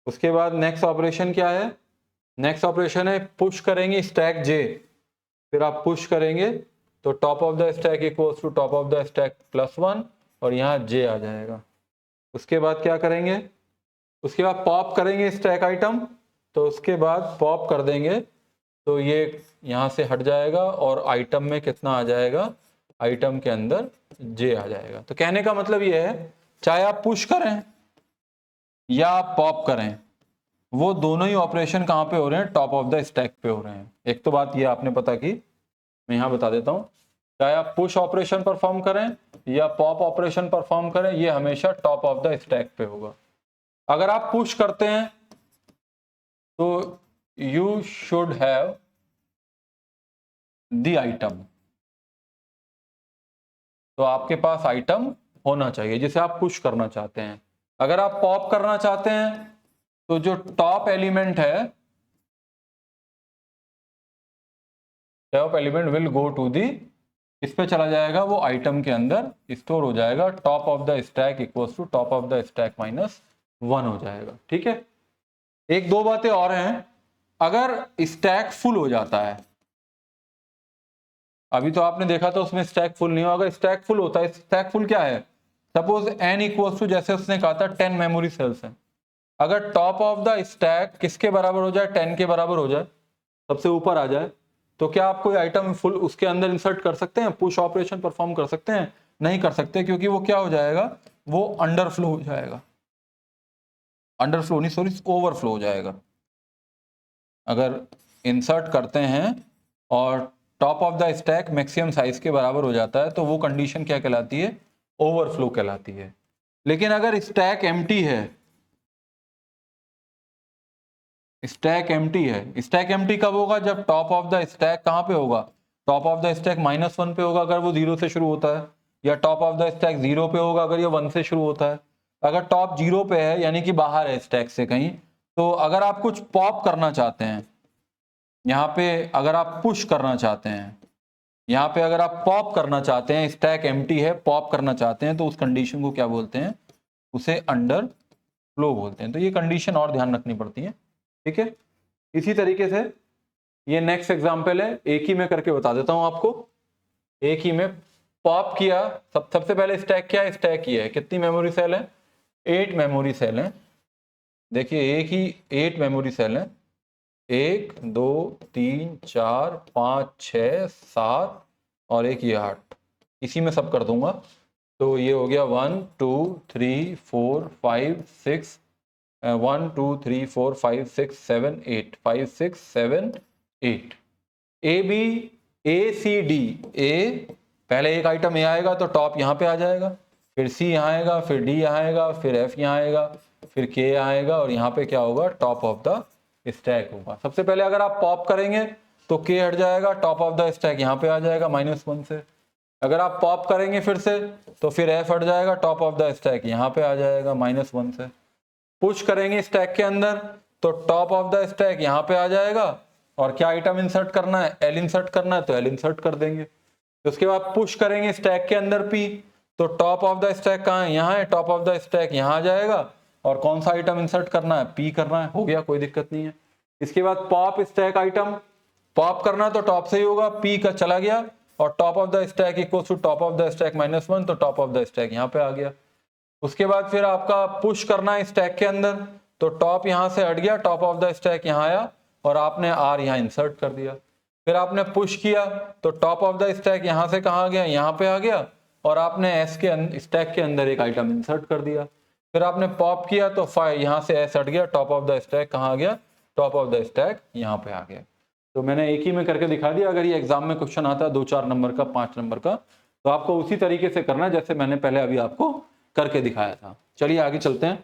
उसके बाद नेक्स्ट ऑपरेशन क्या है, नेक्स्ट ऑपरेशन है पुश करेंगे स्टैक जे, फिर आप पुश करेंगे तो top of the stack equals to top of the stack +1 और यहाँ जे आ जाएगा। उसके बाद क्या करेंगे, उसके बाद पॉप करेंगे स्टैक आइटम, तो उसके बाद पॉप कर देंगे तो ये यहाँ से हट जाएगा और आइटम में कितना आ जाएगा, आइटम के अंदर जे आ जाएगा। तो कहने का मतलब ये है चाहे आप पुश करें या आप पॉप करें, वो दोनों ही ऑपरेशन कहाँ पे हो रहे हैं, टॉप ऑफ द स्टैक पे हो रहे हैं। एक तो बात ये आपने पता की, मैं यहाँ बता देता हूँ, चाहे आप पुश ऑपरेशन परफॉर्म करें या पॉप ऑपरेशन परफॉर्म करें, ये हमेशा टॉप ऑफ द स्टैक पे होगा। अगर आप पुश करते हैं तो you should have the item, तो आपके पास आइटम होना चाहिए जिसे आप पुश करना चाहते हैं। अगर आप पॉप करना चाहते हैं तो जो टॉप एलिमेंट है, top element will go to the, इस पे चला जाएगा, वो आइटम के अंदर स्टोर हो जाएगा, top of the stack equals to top of the stack -1 हो जाएगा। ठीक है, एक दो बातें और हैं, अगर स्टैक फुल हो जाता है, अभी तो आपने देखा था उसमें स्टैक फुल नहीं हो, अगर स्टैक फुल होता है, स्टैक फुल क्या है, सपोज n इक्वल्स टू, जैसे उसने कहा था 10 मेमोरी सेल्स हैं, अगर टॉप ऑफ द स्टैक किसके बराबर हो जाए, 10 के बराबर हो जाए, सबसे ऊपर आ जाए, तो क्या आप कोई आइटम फुल उसके अंदर इंसर्ट कर सकते हैं, पुश ऑपरेशन परफॉर्म कर सकते हैं? नहीं कर सकते, क्योंकि वो क्या हो जाएगा, वो अंडरफ्लो हो जाएगा, अंडरफ्लो नहीं सॉरी ओवरफ्लो हो जाएगा। अगर इंसर्ट करते हैं और top of the stack maximum size के बराबर हो जाता है तो वो कंडीशन क्या कहलाती है, ओवरफ्लो कहलाती है। लेकिन अगर स्टैक एम्प्टी है, स्टैक एम्प्टी है, स्टैक एम्प्टी कब होगा, जब टॉप ऑफ द स्टैक कहां पे होगा, टॉप ऑफ द स्टैक -1 पे होगा अगर वो 0 से शुरू होता है, या टॉप ऑफ द स्टैक 0 पे होगा अगर ये 1 से शुरू होता है। अगर टॉप 0 पे है यानी कि बाहर है स्टैक से कहीं, तो अगर आप कुछ पॉप करना चाहते हैं, यहाँ पे अगर आप पुश करना चाहते हैं, यहाँ पे अगर आप पॉप करना चाहते हैं, स्टैक एम्प्टी है, पॉप करना चाहते हैं, तो उस कंडीशन को क्या बोलते हैं, उसे अंडर फ्लो बोलते हैं। तो ये कंडीशन और ध्यान रखनी पड़ती है। ठीक है, इसी तरीके से ये नेक्स्ट एग्जांपल है, एक ही में करके बता देता हूं आपको। एक ही में पॉप किया, सबसे पहले स्टैक क्या है, स्टैक ये है, कितनी मेमोरी सेल है, 8 मेमोरी सेल है। देखिए एक ही 8 मेमोरी सेल है, 1 2 3 4 5 6 7 और एक ये 8, इसी में सब कर दूंगा, तो ये हो गया 1 2 3 4 5 6 1 2 3 4 5 6 7 8 5 6 7 8, A B A C D, ए पहले एक आइटम ए आएगा तो टॉप यहाँ पे आ जाएगा, फिर सी यहाँ आएगा, फिर डी यहाँ आएगा, फिर एफ यहाँ आएगा, फिर के यहाँ आएगा, और यहाँ पे क्या होगा, टॉप ऑफ द स्टैक होगा। सबसे पहले अगर आप पॉप करेंगे तो के हट जाएगा, टॉप ऑफ द स्टैक यहाँ पे आ जाएगा -1 से। अगर आप पॉप करेंगे फिर से तो फिर एफ हट जाएगा, टॉप ऑफ द स्टैक यहाँ पे आ जाएगा -1 से। पुश करेंगे स्टैक के अंदर तो टॉप ऑफ द स्टैक यहाँ पे आ जाएगा, और क्या आइटम इंसर्ट करना है, एल इंसर्ट करना है तो एल इंसर्ट कर देंगे। उसके बाद पुश करेंगे स्टैक के अंदर पी, तो टॉप ऑफ द स्टैक कहाँ है, यहाँ है, टॉप ऑफ द स्टैक यहाँ आ जाएगा, और कौन सा आइटम इंसर्ट करना है, पी करना है, हो गया, कोई दिक्कत नहीं है। इसके बाद पॉप स्टैक आइटम, पॉप करना तो टॉप से ही होगा, पी का चला गया, और top of the stack equals to top of the stack -1, तो टॉप ऑफ द स्टैक यहाँ पे आ गया। उसके बाद फिर आपका पुश करना है स्टैक के अंदर, तो टॉप यहां से हट गया, टॉप ऑफ द स्टैक यहां आया, और आपने आर यहां इंसर्ट कर दिया। फिर आपने पुश किया तो टॉप ऑफ द स्टैक यहां से कहां गया, यहां पे आ गया, और आपने एस के स्टैक के अंदर एक आइटम इंसर्ट कर दिया। फिर आपने पॉप किया तो यहां से एस हट गया, टॉप ऑफ द स्टैक कहां आ गया, टॉप ऑफ द स्टैक यहां पे आ गया। तो मैंने एक ही में करके दिखा दिया। अगर ये एग्जाम में क्वेश्चन आता है 2-4 नंबर का, 5 नंबर का, तो आपको उसी तरीके से करना है जैसे मैंने पहले अभी आपको करके दिखाया था। चलिए आगे चलते हैं।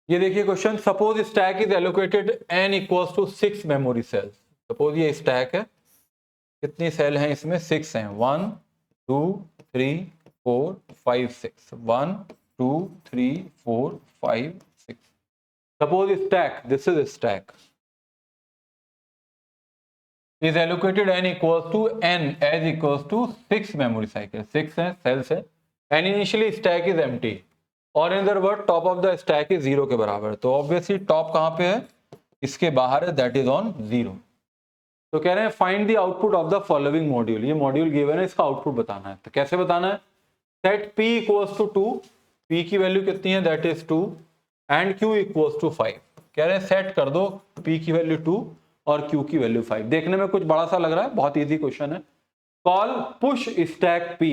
ये देखिए question, suppose stack is allocated n equals to 6 memory cells. सपोज ये स्टैक है, कितनी सेल हैं इसमें? 6 हैं। 1 2 3 4 5 6, 1 2 3 4 5 6। Suppose stack, this is stack, is allocated n equals to n as equals to 6 memory cycle, 6 है सेल्स है, and initially stack is empty, और in other word top of the stack is 0 के बराबर। तो obviously top कहां पे है? इसके बाहर है, दैट इज ऑन 0। तो कह रहे हैं find the output of the following module. ये मॉड्यूल गिवन है, इसका आउटपुट बताना है। तो कैसे बताना है? Set p equals to 2, p की वैल्यू कितनी है? That is 2, and q equals to 5। कह रहे हैं सेट कर दो p की वैल्यू 2 और q की वैल्यू 5। देखने में कुछ बड़ा सा लग रहा है, बहुत इजी क्वेश्चन है। कॉल पुश स्टैक p,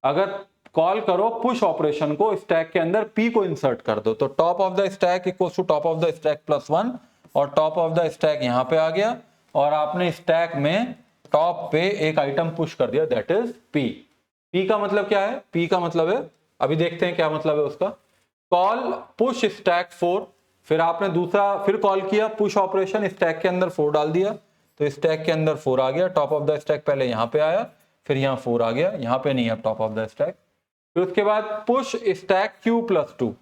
अगर कॉल करो पुश ऑपरेशन को, स्टैक के अंदर p को इंसर्ट कर दो। तो top of the stack equals to top of the stack plus 1, और टॉप ऑफ द स्टैक यहां पे आ गया, और आपने स्टैक में टॉप पे एक आइटम पुश कर दिया, दैट इज p। p का मतलब क्या है? p का मतलब है, अभी देखते हैं क्या मतलब है उसका। कॉल पुश स्टैक 4, फिर आपने दूसरा फिर कॉल किया पुश ऑपरेशन, स्टैक के अंदर 4 डाल दिया, तो स्टैक के अंदर 4 आ गया। टॉप ऑफ द स्टैक पहले यहां पे आया, फिर यहां 4 आ गया, यहां पे नहीं है टॉप ऑफ द स्टैक। फिर उसके बाद push stack q plus 2,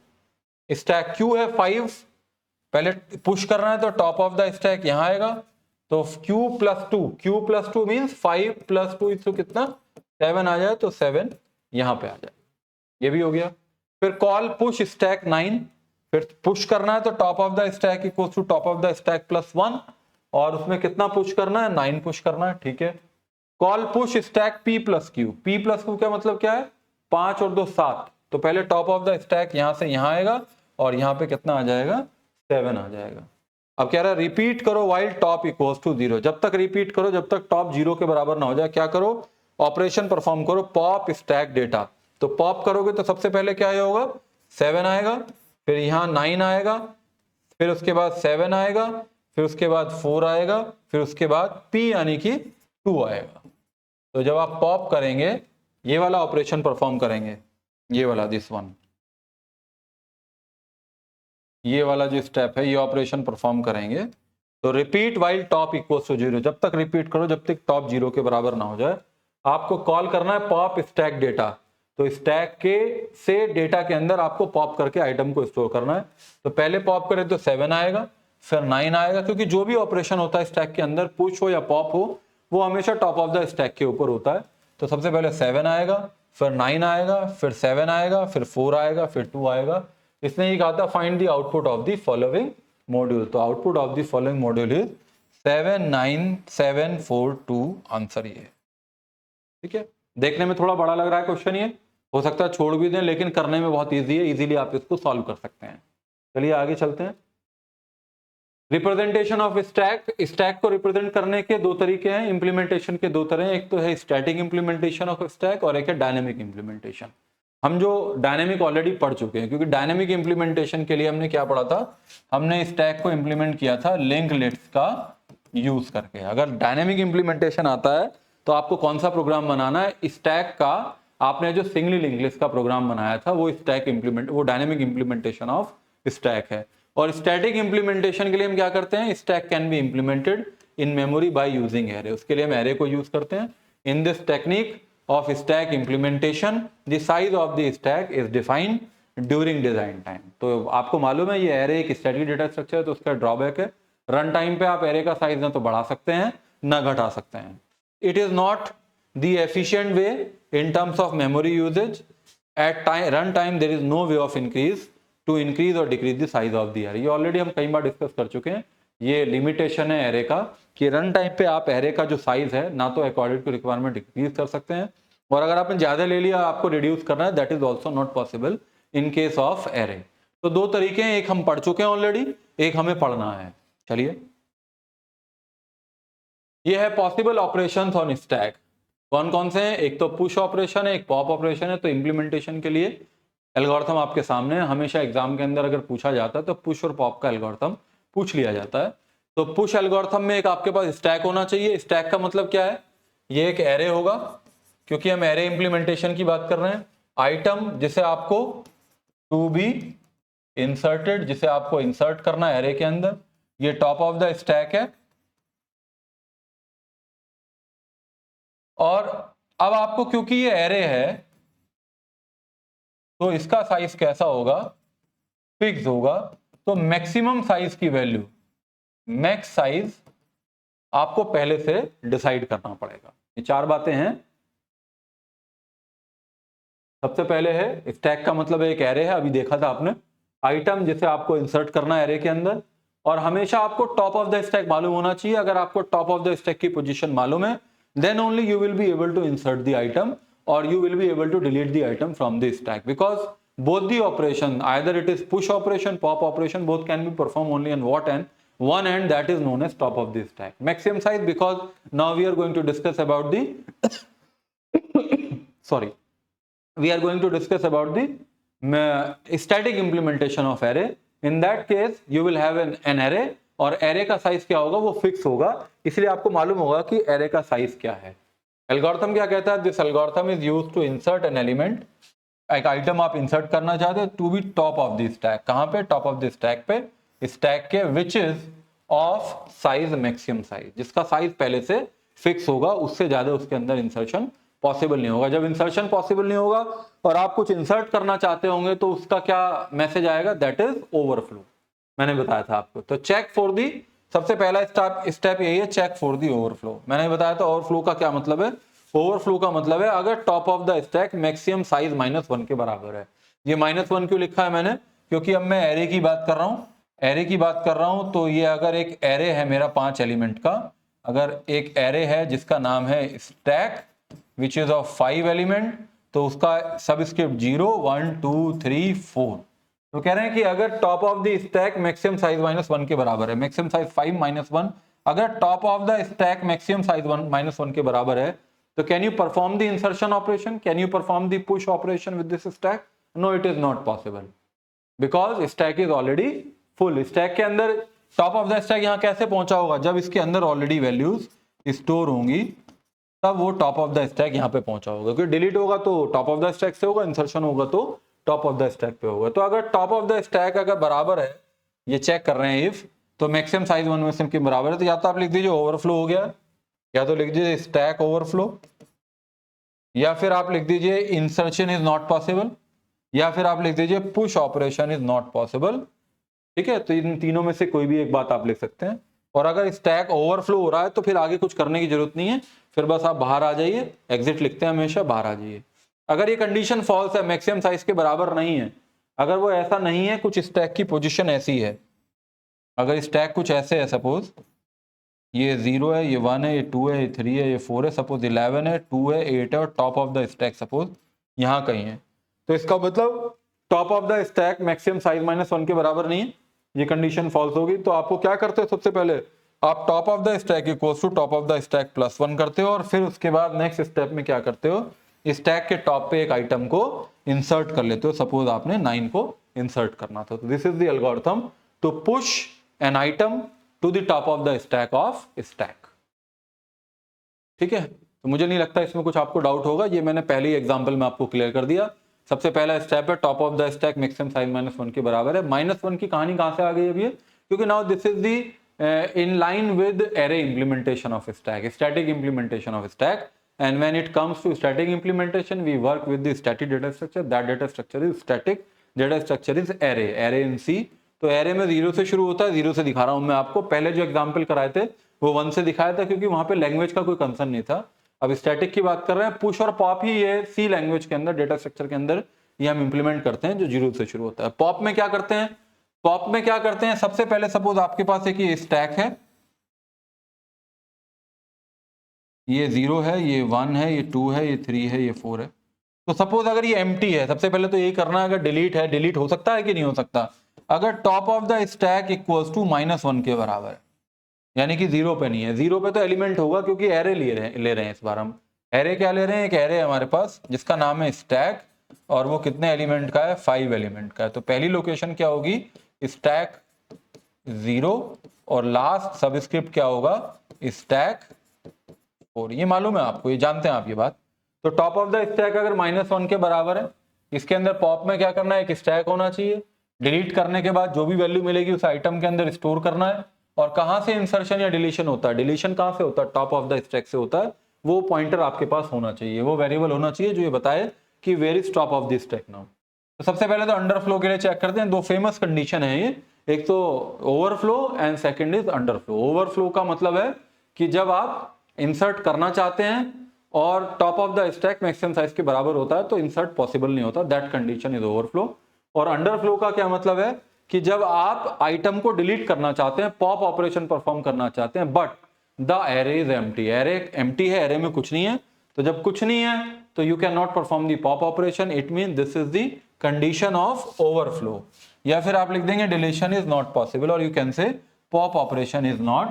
stack q है 5, पहले पुश करना है तो टॉप ऑफ द स्टैक यहां आएगा, तो q प्लस 2 मीन्स 5 प्लस 2 इसको कितना? 7 आ जाए, तो 7 यहां पे आ जाए, ये भी हो गया। फिर कॉल पुश स्टैक 9, फिर पुश करना है तो top of the stack equals to top of the stack plus 1, और उसमें कितना पुश करना है? 9 पुश करना है, ठीक है। Call push stack p plus Q का मतलब क्या है? 5 और 2 7, तो पहले टॉप ऑफ द स्टैक यहां से यहां आएगा, और यहां पे कितना आ जाएगा? 7 आ जाएगा। अब कह रहा है रिपीट करो वाइल टॉप इक्वल्स टू 0, जब तक रिपीट करो जब तक टॉप 0 के बराबर ना हो जाए। क्या करो? ऑपरेशन परफॉर्म करो, पॉप स्टैक डेटा। तो पॉप करोगे तो सबसे पहले क्या होगा? 7 आएगा, फिर यहां 9 आएगा, फिर उसके बाद 7 आएगा, फिर उसके बाद 4 आएगा, फिर उसके बाद p यानी कि 2 आएगा। तो जब आप पॉप करेंगे, ये वाला ऑपरेशन परफॉर्म करेंगे, ये वाला दिस वन, ये वाला जो स्टेप है, ये ऑपरेशन परफॉर्म करेंगे, तो repeat while top equals to 0, जब तक रिपीट करो जब तक टॉप 0 के बराबर ना हो जाए। आपको कॉल करना है पॉप स्टैक डेटा, तो स्टैक के से डेटा के अंदर आपको पॉप करके आइटम को स्टोर करना है। तो पहले पॉप करें तो 7 आएगा, फिर 9 आएगा, क्योंकि जो भी ऑपरेशन होता है स्टैक के अंदर, पुश हो या पॉप हो, वो हमेशा टॉप ऑफ द स्टैक के ऊपर होता है। तो सबसे पहले 7 आएगा, फिर 9 आएगा, फिर 7 आएगा, फिर 4 आएगा, फिर 2 आएगा। इसने ये कहा था find the output of the following module. तो output of the following module is 79742, answer ये है, ठीक है। देखने में थोड़ा बड़ा लग रहा है क्वेश्चन, ये हो सकता है छोड़ भी दें, लेकिन करने में बहुत इजी है, इजीली आप इसको सॉल्व कर सकते हैं। चलिए आगे चलते हैं। रिप्रेजेंटेशन ऑफ स्टैक, स्टैक को रिप्रेजेंट करने के दो तरीके हैं, इंप्लीमेंटेशन के दो तरह हैं, एक तो है स्टैटिक इंप्लीमेंटेशन ऑफ स्टैक और एक है डायनेमिक इंप्लीमेंटेशन। हम जो डायनेमिक ऑलरेडी पढ़ चुके हैं, क्योंकि डायनेमिक इंप्लीमेंटेशन के लिए हमने क्या पढ़ा था? हमने स्टैक को इंप्लीमेंट किया था लिंक लिस्ट का यूज करके। अगर डायनेमिक इंप्लीमेंटेशन आता है तो आपको कौन सा प्रोग्राम बनाना है? स्टैक का आपने जो सिंगली लिंक लिस्ट का प्रोग्राम बनाया था, वो स्टैक इंप्लीमेंट, वो डायनेमिक इंप्लीमेंटेशन ऑफ स्टैक है। और स्टैटिक इंप्लीमेंटेशन के लिए हम क्या करते हैं? Stack can be implemented in memory by using array, उसके लिए हम एरे को यूज करते हैं। In this technique of stack implementation, the size of the stack is defined during design time। तो आपको मालूम है ये एरे एक स्टैटिक डेटा स्ट्रक्चर है, तो उसका ड्रॉबैक है रन टाइम पे आप एरे का साइज ना तो बढ़ा सकते हैं ना घटा सकते हैं। It is not the efficient way in terms of memory usage. At time run time there is no way of increase और decrease the size of the array. ये ऑलरेडी हम कई बार डिस्कस कर चुके हैं, ये लिमिटेशन है एरे का कि रन टाइम पे आप एरे का जो साइज है ना तो अकॉर्डिंग टू रिक्वायरमेंट डिक्रीज कर सकते हैं, और अगर आपने ज्यादा ले लिया आपको रिड्यूस करना है, that is also not possible in case of array. तो दो तरीके हैं, एक हम पढ़ चुके हैं ऑलरेडी, एक हमें पढ़ना है। चलिए, ये है पॉसिबल ऑपरेशंस ऑन स्टैक। कौन कौन से हैं? एक तो पुश ऑपरेशन है, एक पॉप ऑपरेशन है। तो इंप्लीमेंटेशन के लिए एल्गोरिथम आपके सामने है, हमेशा एग्जाम के अंदर अगर पूछा जाता है तो पुश और पॉप का एल्गोरिथम पूछ लिया जाता है। तो पुश एल्गोरिथम में एक आपके पास स्टैक होना चाहिए। स्टैक का मतलब क्या है? ये एक एरे होगा, क्योंकि हम एरे इंप्लीमेंटेशन की बात कर रहे हैं। आइटम जिसे आपको टू बी इंसर्टेड, जिसे आपको इंसर्ट करना है एरे के अंदर, ये टॉप ऑफ द स्टैक है। और अब आपको क्योंकि ये एरे है तो इसका साइज कैसा होगा, फिक्स होगा। तो मैक्सिमम साइज की वैल्यू, मैक्स साइज आपको पहले से डिसाइड करना पड़ेगा। ये चार बातें हैं। सबसे पहले है स्टैक का मतलब एक एरे है, अभी देखा था आपने, आइटम जिसे आपको इंसर्ट करना है एरे के अंदर, और हमेशा आपको टॉप ऑफ द स्टैक मालूम होना चाहिए। अगर आपको टॉप ऑफ द स्टैक की पोजीशन मालूम है then only you will be able to insert the item और you will be able to delete the item from the stack, because both the operation, either it is push operation, pop operation, both can be performed only on what end, one end, that is known as top of the stack. Maximum size, because now we are going to discuss about the sorry, we are going to discuss about the static implementation of array. In that case you will have an array और array का size क्या होगा, वो fix होगा, इसलिए आपको मालूम होगा कि array का साइज क्या है। एल्गोरिथम क्या कहता है, this algorithm is used to insert an element, एक आइटम आप इंसर्ट करना चाहते हो to be top of the stack, कहां पे, टॉप ऑफ द स्टैक पे, स्टैक के which is of size maximum size, जिसका साइज पहले से फिक्स होगा, उससे ज्यादा उसके अंदर इंसर्शन पॉसिबल नहीं होगा। जब इंसर्शन पॉसिबल नहीं होगा और आप कुछ इंसर्ट करना चाहते होंगे तो उसका क्या मैसेज आएगा, दैट इज ओवरफ्लो, मैंने बताया था आपको। तो चेक फॉर दी, सबसे पहला स्टेप यही है, चेक फॉर दी ओवरफ्लो। मैंने बताया था ओवरफ्लो का क्या मतलब है, ओवरफ्लो का मतलब है अगर top of the stack maximum size -1 के बराबर है। ये -1 क्यों लिखा है मैंने, क्योंकि अब मैं एरे की बात कर रहा हूं, एरे की बात कर रहा हूं। तो ये अगर एक एरे है मेरा 5 एलिमेंट का, अगर एक एरे है जिसका नाम है stack which is of 5 element, तो उसका सबस्क्रिप्ट 0 1 2 3 4, तो कह रहे हैं कि अगर top of the stack maximum size -1 के बराबर है, मैक्सिमम साइज 5 -1, अगर top of the stack maximum size -1 के बराबर है, तो can you perform the insertion operation? Can you perform the push operation with this stack? No, it is not possible because stack is already full. Stack के अंदर top of the stack यहाँ कैसे पहुंचा होगा, जब इसके अंदर ऑलरेडी वैल्यूज स्टोर होंगी तब वो टॉप ऑफ द स्टैक यहाँ पे पहुंचा होगा। क्योंकि डिलीट होगा तो टॉप ऑफ द स्टैक से होगा, इंसर्शन होगा तो टॉप ऑफ द स्टैक पे होगा। तो अगर टॉप ऑफ द स्टैक अगर बराबर है, ये चेक कर रहे हैं इफ, तो मैक्सिमम साइज 1 के बराबर है, तो या तो आप लिख दीजिए ओवरफ्लो हो गया, या तो लिख दीजिए स्टैक ओवरफ्लो, या फिर आप लिख दीजिए इंसर्शन इज नॉट पॉसिबल, या फिर आप लिख दीजिए push operation is not possible. ठीक है, तो इन तीनों में से कोई भी एक बात आप लिख सकते हैं। और अगर स्टैक ओवरफ्लो हो रहा है तो फिर आगे कुछ करने की जरूरत नहीं है, फिर बस आप बाहर आ जाइए, एग्जिट लिखते हैं हमेशा, बाहर आ जाइए। अगर ये कंडीशन फॉल्स है, मैक्सिमम साइज के बराबर नहीं है, अगर वो ऐसा नहीं है, कुछ स्टैक की पोजीशन ऐसी है, अगर स्टैक कुछ ऐसे है, सपोज ये 0 है, ये 1 है, ये 2 है, ये 3 है, ये 4 है, सपोज 11 है, 2 है, 8 है और top of the stack suppose यहाँ कहीं है, तो इसका मतलब top of the stack maximum size -1 के बराबर नहीं है, ये कंडीशन फॉल्स होगी। तो आपको क्या करते हो, सबसे पहले आप top of the stack equals to top of the stack +1 करते हो, और फिर उसके बाद नेक्स्ट स्टेप में क्या करते हो, स्टैक के टॉप पे एक आइटम को इंसर्ट कर लेते हो। सपोज आपने 9 को इंसर्ट करना था, तो this is the algorithm to push an item to the top of the stack of stack. ठीक है, तो मुझे नहीं लगता इसमें कुछ आपको डाउट होगा, ये मैंने पहले ही एग्जांपल में आपको क्लियर कर दिया। सबसे पहला स्टेप है top of the stack maximum size -1 के बराबर है। -1 की कहानी कहां से आ गई अभी, क्योंकि now this is the in line with array implementation of stack, static implementation of stack, and when it comes to static implementation we work with the static data structure, that data structure is static data structure is array in C। तो array में 0 से शुरू होता है, 0 से दिखा रहा हूं मैं आपको, पहले जो एग्जांपल कराए थे वो 1 से दिखाया था क्योंकि वहां पे लैंग्वेज का कोई कंसर्न नहीं था। अब स्टैटिक की बात कर रहे हैं, पुश और पॉप ही ये सी लैंग्वेज के अंदर, डेटा स्ट्रक्चर के अंदर ये हम इंप्लीमेंट करते हैं, जो 0 से शुरू होता है। पॉप में क्या करते हैं, पॉप में क्या करते हैं, सबसे पहले सपोज आपके पास एक ये स्टैक है, ये 0 है, ये 1 है, ये 2 है, ये 3 है, ये 4 है। तो सपोज अगर ये एम्प्टी है, सबसे पहले तो यही करना है, अगर डिलीट है, डिलीट हो सकता है कि नहीं हो सकता, अगर top of the stack equals to -1 के बराबर है, यानी कि 0 पे नहीं है, 0 पे तो एलिमेंट होगा क्योंकि एरे ले रहे हैं इस बार हम। एरे क्या ले रहे हैं, एक एरे है हमारे पास जिसका नाम है स्टैक, और वो कितने एलिमेंट का है, 5 एलिमेंट का है। तो पहली लोकेशन क्या होगी, स्टैक 0, और लास्ट सबस्क्रिप्ट क्या होगा, स्टैक 4। ये मालूम है आपको, ये जानते हैं आप ये बात। तो टॉप ऑफ द स्टैक अगर -1 के बराबर है, इसके अंदर पॉप में क्या करना है, एक स्टैक होना चाहिए, डिलीट करने के बाद जो भी वैल्यू मिलेगी उस आइटम के अंदर स्टोर करना है। और कहां से इंसर्शन या डिलीशन होता है, डिलीशन कहां से होता है, टॉप ऑफ द स्टैक से होता है, वो पॉइंटर आपके पास होना चाहिए, वो वेरिएबल होना चाहिए जो ये बताए कि where is top of this stack now. तो सबसे पहले तो अंडरफ्लो के लिए चेक करते हैं, दो फेमस कंडीशन है ये, एक तो overflow and second is underflow. Overflow का मतलब है कि जब आप इंसर्ट करना चाहते हैं और top of the stack maximum size के बराबर होता है तो इंसर्ट पॉसिबल नहीं होता, दैट कंडीशन इज ओवरफ्लो। और अंडरफ्लो का क्या मतलब है कि जब आप आइटम को डिलीट करना चाहते हैं, पॉप ऑपरेशन परफॉर्म करना चाहते हैं, but the array is empty, array empty है, एरे में कुछ नहीं है, तो जब कुछ नहीं है तो you can not perform the pop operation, it mean this is the condition of overflow. या फिर आप लिख देंगे डिलीशन इज नॉट पॉसिबल, और you can say pop operation is not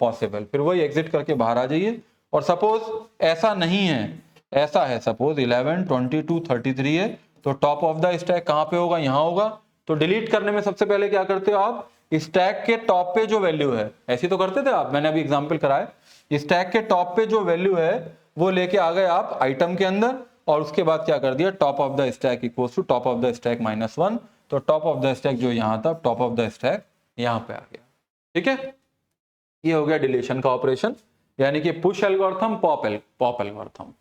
possible, फिर वही एग्जिट करके बाहर आ जाइए। और सपोज ऐसा नहीं है, ऐसा है सपोज 11 22 33 है, तो टॉप ऑफ द स्टैक कहां पे होगा, यहां होगा। तो डिलीट करने में सबसे पहले क्या करते हो आप, स्टैक के टॉप पे जो वैल्यू है, ऐसी तो करते थे आप, मैंने अभी एग्जांपल कराया, स्टैक के टॉप पे जो वैल्यू है वो लेके आ गए आप आइटम के अंदर, और उसके बाद क्या कर दिया, top of the stack equals to top of the stack -1, तो टॉप ऑफ द स्टैक जो यहां था, टॉप ऑफ द स्टैक यहां पे आ गया। ठीक है, ये हो गया डिलीशन का ऑपरेशन, यानी कि पुश एल्गोरिथम, पॉप एल्गोरिथम।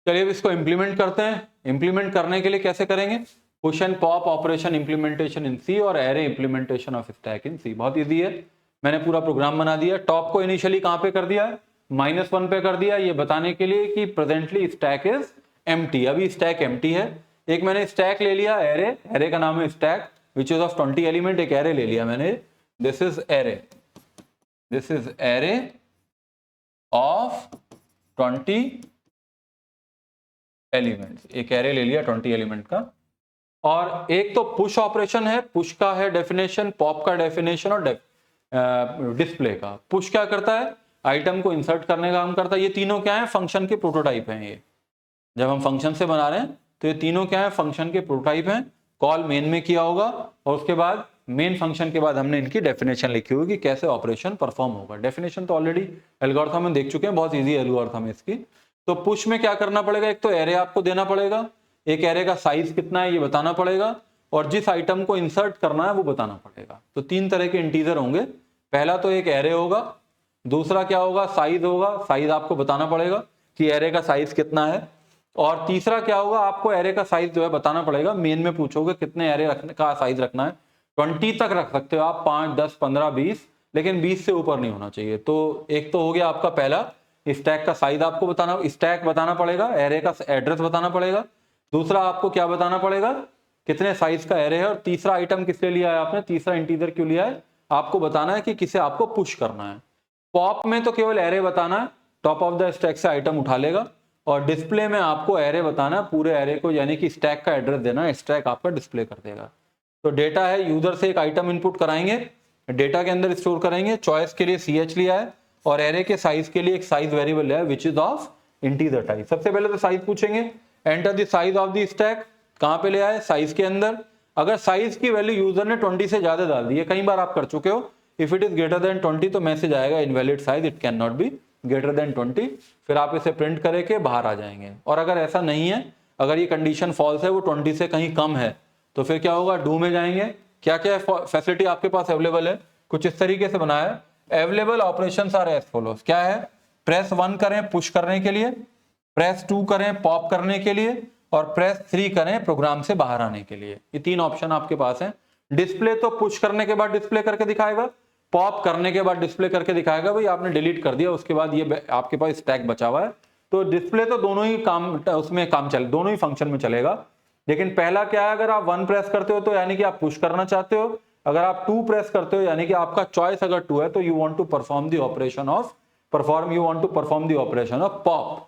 चलिए अब इसको इंप्लीमेंट करते हैं। इंप्लीमेंट करने के लिए कैसे करेंगे, push and pop operation implementation in C और array implementation of stack in C. बहुत इजी है, मैंने पूरा प्रोग्राम बना दिया। टॉप को इनिशियली कहां पे कर दिया है, -1 पे कर दिया, ये बताने के लिए कि प्रेजेंटली स्टैक इज एम्प्टी, अभी स्टैक एम्प्टी है। एक मैंने स्टैक ले लिया एरे, एरे का नाम है stack which is of 20 element, एक एरे ले लिया मैंने, this is array, this is array of 20 elements, एक एरे ले लिया 20 एलिमेंट का। और एक तो पुश ऑपरेशन है, पुश का है डेफिनेशन, पॉप का डेफिनेशन, और डिस्प्ले का। पुश क्या करता है, आइटम को इंसर्ट करने का काम करता है। ये तीनों क्या है, फंक्शन के प्रोटोटाइप हैं। ये जब हम फंक्शन से बना रहे हैं तो ये तीनों क्या है, फंक्शन के प्रोटोटाइप हैं। कॉल मेन में किया होगा और उसके बाद मेन फंक्शन के बाद हमने इनकी डेफिनेशन लिखी होगी कैसे ऑपरेशन परफॉर्म होगा। डेफिनेशन तो ऑलरेडी एल्गोरिथम में देख चुके हैं, बहुत इजी एल्गोरिथम है इसकी। तो पुश में क्या करना पड़ेगा, एक तो एरे आपको देना पड़ेगा, एक एरे का साइज कितना है ये बताना पड़ेगा, और जिस आइटम को इंसर्ट करना है वो बताना पड़ेगा। तो तीन तरह के इंटीजर होंगे, पहला तो एक एरे होगा, दूसरा क्या होगा, साइज होगा, साइज आपको बताना पड़ेगा कि एरे का साइज कितना है, और तीसरा क्या होगा, आपको एरे का साइज जो है बताना पड़ेगा। मेन में पूछोगे कितने एरे रखने का साइज रखना है, 20 तक रख सकते हो आप, 5 10 15 20, लेकिन 20 से ऊपर नहीं होना चाहिए। तो एक तो हो गया आपका पहला, स्टैक का साइज आपको बताना, स्टैक बताना पड़ेगा, एरे का एड्रेस बताना पड़ेगा। दूसरा आपको क्या बताना पड़ेगा, कितने साइज का एरे है, और तीसरा आइटम किस लिए लिया है आपने, तीसरा इंटीजर क्यों लिया है, आपको बताना है कि किसे आपको पुश करना है। पॉप में तो केवल एरे बताना है, टॉप ऑफ द स्टैक से आइटम उठा लेगा, और डिस्प्ले में आपको एरे बताना है, पूरे एरे को, यानी कि स्टैक का एड्रेस देना है, स्टैक आपका डिस्प्ले कर देगा। तो डेटा है, यूजर से एक आइटम इनपुट कराएंगे, डेटा के अंदर स्टोर करेंगे, चॉइस के लिए ch लिया है, और एरे के साइज के लिए एक साइज वेरिएबल लिया है विच इज ऑफ इंटीजर टाइप। सबसे पहले तो साइज पूछेंगे, enter the size of the stack, कहां पे ले आए, साइज के अंदर। अगर साइज की वैल्यू यूजर ने 20 से ज्यादा डाल दी है, कई बार आप कर चुके हो, if it is greater than 20 तो मैसेज आएगा invalid size, it can not be greater than 20, फिर आप इसे प्रिंट करके बाहर आ जाएंगे। और अगर ऐसा नहीं है, अगर ये कंडीशन फॉल्स है, वो 20 से कहीं कम है, तो फिर क्या होगा, डू में जाएंगे। क्या क्या फैसिलिटी आपके पास अवेलेबल है, कुछ इस तरीके से बनाया है, available operations are as follows. क्या है, प्रेस 1 करें पुश करने के लिए, प्रेस 2 करें पॉप करने के लिए, और प्रेस 3 करें प्रोग्राम से बाहर आने के लिए। ये तीन ऑप्शन आपके पास हैं। डिस्प्ले तो पुश करने के बाद डिस्प्ले करके दिखाएगा, पॉप करने के बाद डिस्प्ले करके दिखाएगा, भाई आपने डिलीट कर दिया उसके बाद ये आपके पास स्टैक बचा हुआ है। तो डिस्प्ले तो दोनों ही काम उसमें काम चले, दोनों ही फंक्शन में चलेगा। लेकिन पहला क्या है, अगर आप 1 प्रेस करते हो तो यानी कि आप पुश करना चाहते हो, अगर आप 2 प्रेस करते हो यानी कि आपका चॉइस अगर 2 है तो you want to perform the operation of pop.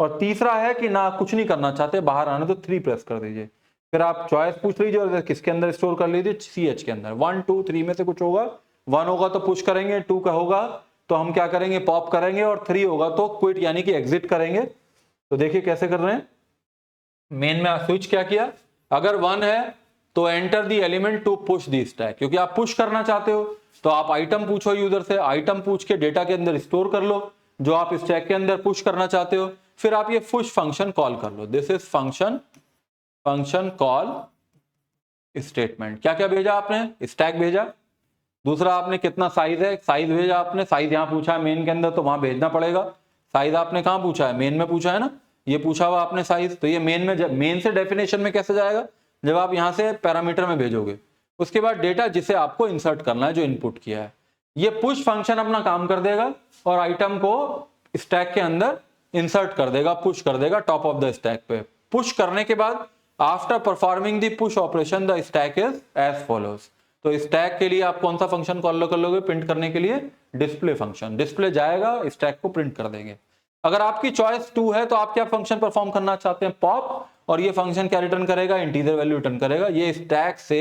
और तीसरा है कि ना कुछ नहीं करना चाहते, बाहर आने तो 3 प्रेस कर दीजिए, फिर आप चॉइस पूछ लीजिए और किसके अंदर स्टोर कर लीजिए, ch के अंदर। 1 2 3 में से कुछ होगा, 1 होगा तो पुश करेंगे, 2 का होगा तो हम क्या करेंगे, पॉप करेंगे, और 3 होगा तो क्विट यानी कि एग्जिट करेंगे। तो देखिए कैसे कर रहे हैं, मेन में स्विच क्या किया, अगर 1 है तो enter the element to push the stack, क्योंकि आप पुश करना चाहते हो तो आप आइटम पूछो यूजर से, आइटम पूछ के डेटा के अंदर स्टोर कर लो जो आप स्टैक के अंदर पुश करना चाहते हो, फिर आप ये पुश फंक्शन कॉल कर लो, this is function call statement. क्या क्या भेजा आपने, स्टैक भेजा, दूसरा आपने कितना साइज है, साइज भेजा आपने, साइज यहां पूछा है मेन के अंदर तो वहां भेजना पड़ेगा, साइज आपने कहाँ पूछा है, मेन में पूछा है ना, ये पूछा हुआ आपने साइज, तो ये मेन में, जब मेन से डेफिनेशन में कैसे जाएगा, जब आप यहां से पैरामीटर में भेजोगे। उसके बाद डेटा जिसे आपको इंसर्ट करना है, जो इनपुट किया है, ये पुश फंक्शन अपना काम कर देगा और आइटम को स्टैक के अंदर इंसर्ट कर देगा, पुश कर देगा टॉप ऑफ द स्टैक पे। पुश करने के बाद after performing the push operation the stack is as follows. तो स्टैक के लिए आप कौन सा फंक्शन कॉल कर लोगे प्रिंट करने के लिए, डिस्प्ले फंक्शन। डिस्प्ले जाएगा, स्टैक को प्रिंट कर देंगे। अगर आपकी चॉइस 2 है तो आप क्या फंक्शन परफॉर्म करना चाहते हैं, पॉप, और ये फंक्शन क्या रिटर्न करेगा, इंटीजर वैल्यू रिटर्न करेगा। ये स्टैक से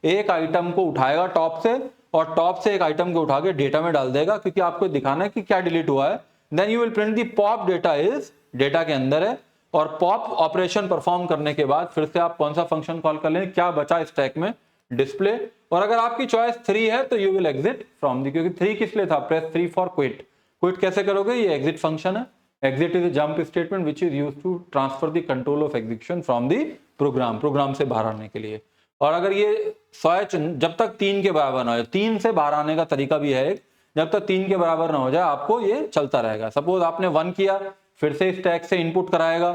एक आइटम को उठाएगा टॉप से, और टॉप से एक आइटम को उठा के डेटा में डाल देगा, क्योंकि आपको दिखाना है कि क्या डिलीट हुआ है। Then you will print the pop data is, data के अंदर है, और पॉप ऑपरेशन परफॉर्म करने के बाद फिर से आप कौन सा फंक्शन कॉल कर लें, क्या बचा स्टैक में, डिस्प्ले। और अगर आपकी चॉइस 3 है तो you will exit from the, क्योंकि 3 किस लिए था, प्रेस 3 फॉर क्विट। क्विट कैसे करोगे, ये एग्जिट फंक्शन है। Exit is a jump statement which is used to transfer the control of execution from the program, program से बाहर आने के लिए। और अगर ये स्विच जब तक 3 के बराबर ना हो, 3 से बाहर आने का तरीका भी है, जब तक 3 के बराबर ना हो जाए आपको ये चलता रहेगा। सपोज आपने 1 किया, फिर से स्टैक से इनपुट कराएगा,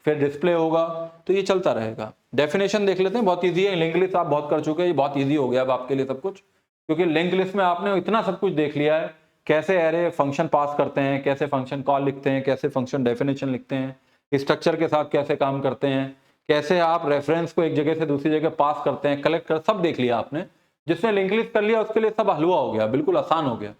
फिर डिस्प्ले होगा, तो ये चलता रहेगा। डेफिनेशन देख लेते हैं, बहुत इजी है। लिंक लिस्ट आप बहुत कर चुके हैं, ये बहुत इजी हो गया अब आपके लिए सब कुछ, क्योंकि लिंक लिस्ट में आपने इतना सब कुछ देख लिया है, कैसे एरे फंक्शन पास करते हैं, कैसे फंक्शन कॉल लिखते हैं, कैसे फंक्शन डेफिनेशन लिखते हैं, स्ट्रक्चर के साथ कैसे काम करते हैं, कैसे आप रेफरेंस को एक जगह से दूसरी जगह पास करते हैं, कलेक्ट कर, सब देख लिया आपने। जिसने लिंक लिस्ट कर लिया उसके लिए सब हलवा हो गया, बिल्कुल आसान हो गया।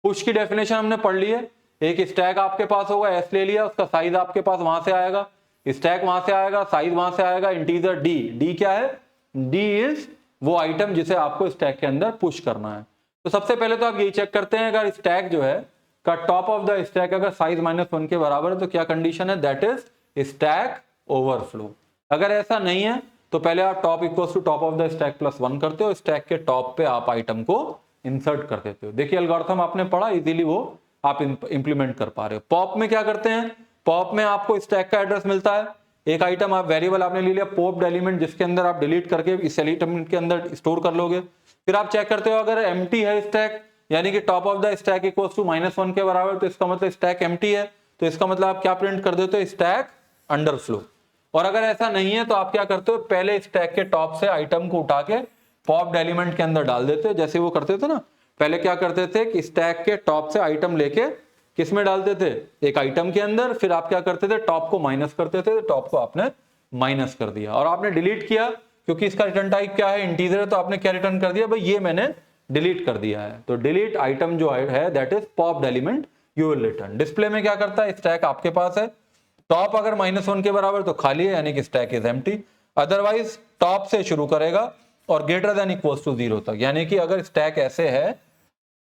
पुश की डेफिनेशन हमने पढ़ ली है। एक स्टैक आपके पास होगा, एस ले लिया, उसका साइज आपके पास वहां से आएगा, स्टैक वहां से आएगा, साइज वहां से आएगा, इंटीजर डी। डी क्या है, डी इज वो आइटम जिसे आपको स्टैक के अंदर पुश करना है। तो सबसे पहले तो आप यही चेक करते हैं, अगर स्टैक जो है का टॉप ऑफ द स्टैक अगर साइज -1 के बराबर है तो क्या कंडीशन है, दैट इज स्टैक ओवरफ्लो। अगर ऐसा नहीं है तो पहले आप top equals to top of the stack +1 करते हो, स्टैक के टॉप पे आप आइटम को इंसर्ट कर देते हो। देखिए एल्गोरिथम आपने पढ़ा, इजीली वो आप इंप्लीमेंट कर पा रहे हो। पॉप में क्या करते हैं, पॉप में आपको स्टैक का एड्रेस मिलता है, एक आइटम आप वेरिएबल आपने ले लिया पॉप्ड एलिमेंट, जिसके अंदर आप डिलीट करके इस एलिमेंट के अंदर स्टोर कर लोगे। फिर आप चेक करते हो अगर एम्प्टी है स्टैक, यानी कि top of the stack equals to -1 के बराबर, तो इसका मतलब स्टैक एम्प्टी है, तो इसका मतलब आप क्या प्रिंट कर देते हो, स्टैक अंडरफ्लो। और अगर ऐसा नहीं है तो आप क्या करते हो, पहले स्टैक के टॉप से आइटम को उठा के पॉप्ड एलिमेंट के अंदर डाल देते हो, जैसे वो करते थे ना। पहले क्या करते थे कि स्टैक के टॉप से आइटम लेके किस में डालते थे, एक आइटम के अंदर, फिर आप क्या करते थे, टॉप को माइनस करते थे, टॉप को आपने माइनस कर दिया और आपने डिलीट किया, क्योंकि इसका रिटर्न टाइप क्या है, इंटीजर है, तो आपने क्या रिटर्न कर दिया, भाई ये मैंने डिलीट कर दिया है। तो डिलीट आइटम जो है that is popped element, you will return. Display में क्या करता है, स्टैक आपके पास है, टॉप अगर -1 के बराबर तो खाली है, यानी कि stack is empty, otherwise top से शुरू करेगा और ग्रेटर देन इक्वल्स टू 0 तक। यानी कि अगर स्टैक ऐसे है,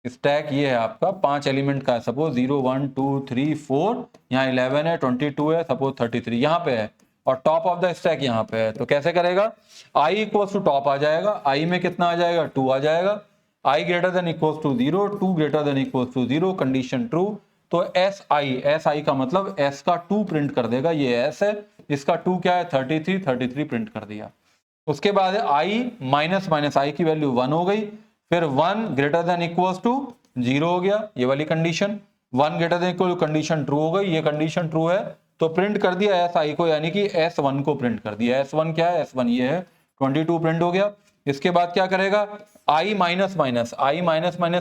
स्टैक ये है आपका 5 एलिमेंट का है, सपोज 0 1 2 3 4, यहाँ 11 है, 22 है, सपोज 33 यहाँ पे है, और टॉप ऑफ द स्टैक यहाँ पे है, तो कैसे करेगा, i इक्वल्स टू टॉप आ जाएगा, i में कितना आ जाएगा, 2 आ जाएगा, i greater than equals to 0, 2 greater than equals to 0, condition true. तो si का मतलब s का 2 प्रिंट कर देगा, ये s है, इसका 2 क्या है, 33 प्रिंट कर दिया। उसके बाद i माइनस i की वैल्यू 1 हो गई, फिर 1 ग्रेटर देन इक्वल्स टू 0 हो गया, ये वाली condition, 1 greater than equal condition true हो गई, ये कंडीशन ट्रू है, तो प्रिंट कर दिया si को, यानी कि s1 को प्रिंट कर दिया। s1 क्या है, s1 ये है, 22 प्रिंट हो गया। इसके बाद क्या करेगा, i माइनस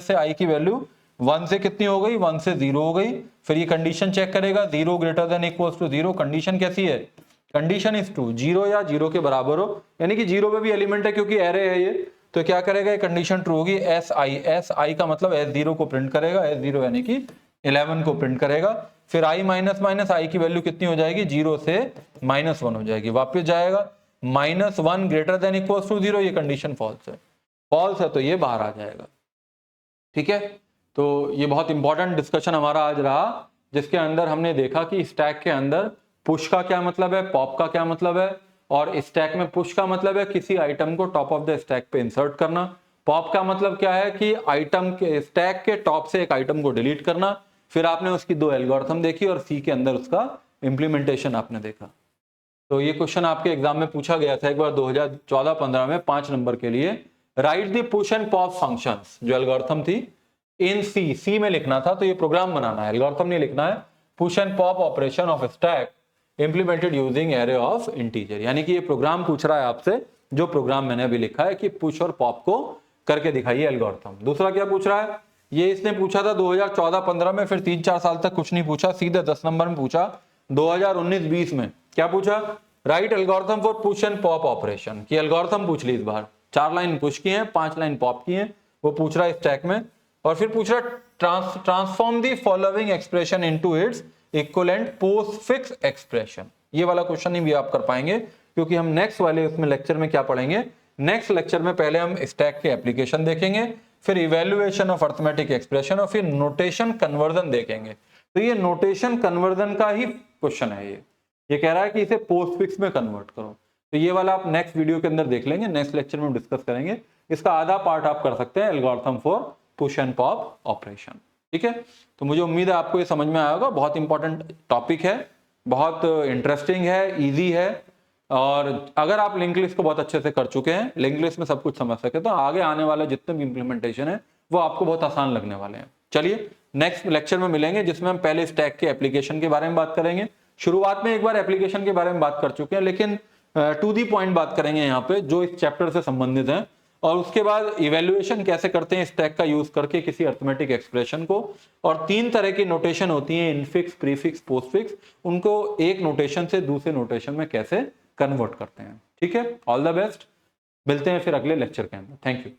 से i की वैल्यू 1 से कितनी हो गई, 1 से 0 हो गई, फिर ये कंडीशन चेक करेगा, 0 greater than equals to 0, condition कैसी है, कंडीशन इज ट्रू, 0 या 0 के बराबर हो, यानी कि 0 पे भी एलिमेंट है क्योंकि एरे है ये, तो क्या करेगा, ये कंडीशन ट्रू होगी, si का मतलब s0 को प्रिंट करेगा, s0 यानी कि 11 को प्रिंट करेगा, फिर i माइनस i की वैल्यू कितनी हो जाएगी, 0 से -1 हो जाएगी, वापस जाएगा, -1 ग्रेटर देन इक्वल्स टू 0, ये कंडीशन फॉल्स है तो ये बाहर आ जाएगा। ठीक है, तो ये बहुत इंपॉर्टेंट डिस्कशन हमारा आज रहा, जिसके अंदर हमने देखा कि स्टैक के अंदर पुश का क्या मतलब है, पॉप का क्या मतलब है, और स्टैक में पुश का मतलब है किसी आइटम को टॉप ऑफ द स्टैक पे इंसर्ट करना, पॉप का मतलब क्या है कि आइटम के स्टैक के टॉप से एक आइटम को डिलीट करना। फिर आपने उसकी 2 एल्गोरिथम देखी और सी के अंदर उसका इंप्लीमेंटेशन आपने देखा। तो ये क्वेश्चन आपके एग्जाम में पूछा गया था एक बार 2014-15 में 5 नंबर के लिए, right the push and pop functions, जो एल्गोरिथम थी इन सी में लिखना था, तो ये प्रोग्राम बनाना है, एल्गोरिथम नहीं लिखना है, push and pop operation of stack implemented using array of integer. यानी कि ये प्रोग्राम पूछ रहा है आपसे, जो प्रोग्राम मैंने अभी लिखा है कि पुश और पॉप को करके दिखाइए एल्गोरिथम। दूसरा क्या पूछ रहा है, ये इसने पूछा था 2014-15 में, फिर 3-4 साल तक कुछ नहीं पूछा, सीधे 10 नंबर में पूछा 2019-20 में। क्या पूछा, right algorithm for push and pop operation, कि एल्गोरिथम पूछ ली इस बार। 4 लाइन पुश की हैं, 5 लाइन पॉप की हैं, वो पूछ रहा है स्टैक में। और फिर पूछ रहा है transform the following expression into its equivalent postfix expression. ये वाला क्वेश्चन ही भी आप कर पाएंगे, क्योंकि हम नेक्स्ट वाले उसमें लेक्चर में क्या पढ़ेंगे, नेक्स्ट लेक्चर में पहले हम स्टैक के एप्लीकेशन देखेंगे, फिर इवैल्यूएशन ऑफ अरिथमेटिक एक्सप्रेशन और फिर नोटेशन कन्वर्जन देखेंगे। तो ये नोटेशन कन्वर्जन का ही क्वेश्चन है। ये कह रहा है कि इसे पोस्टफिक्स में कन्वर्ट करो। तो ये वाला आप नेक्स्ट वीडियो के अंदर देख लेंगे, नेक्स्ट लेक्चर में डिस्कस करेंगे। इसका आधा पार्ट आप कर सकते हैं algorithm for push and pop operation. ठीक है, तो मुझे उम्मीद है आपको ये समझ में आएगा। बहुत इंपॉर्टेंट टॉपिक है, बहुत इंटरेस्टिंग है, इजी है, और अगर आप लिंक लिस्ट को बहुत अच्छे से कर चुके हैं, लिंक लिस्ट में सब कुछ समझ सके, तो आगे आने वाले जितने भी इंप्लीमेंटेशन है वो आपको बहुत आसान लगने वाले हैं। चलिए नेक्स्ट लेक्चर में मिलेंगे, जिसमें हम पहले स्टैक के एप्लीकेशन के बारे में बात करेंगे। शुरुआत में एक बार एप्लीकेशन के बारे में बात कर चुके हैं, लेकिन टू दी पॉइंट बात करेंगे यहाँ पे, जो इस चैप्टर से संबंधित है। और उसके बाद इवैल्यूएशन कैसे करते हैं स्टैक का यूज करके किसी अरिथमेटिक एक्सप्रेशन को। और 3 तरह की नोटेशन होती है, इनफिक्स, प्रीफिक्स, पोस्टफिक्स, उनको एक नोटेशन से दूसरे नोटेशन में कैसे कन्वर्ट करते हैं। ठीक है, ऑल द बेस्ट, मिलते हैं फिर अगले लेक्चर के अंदर। Thank you.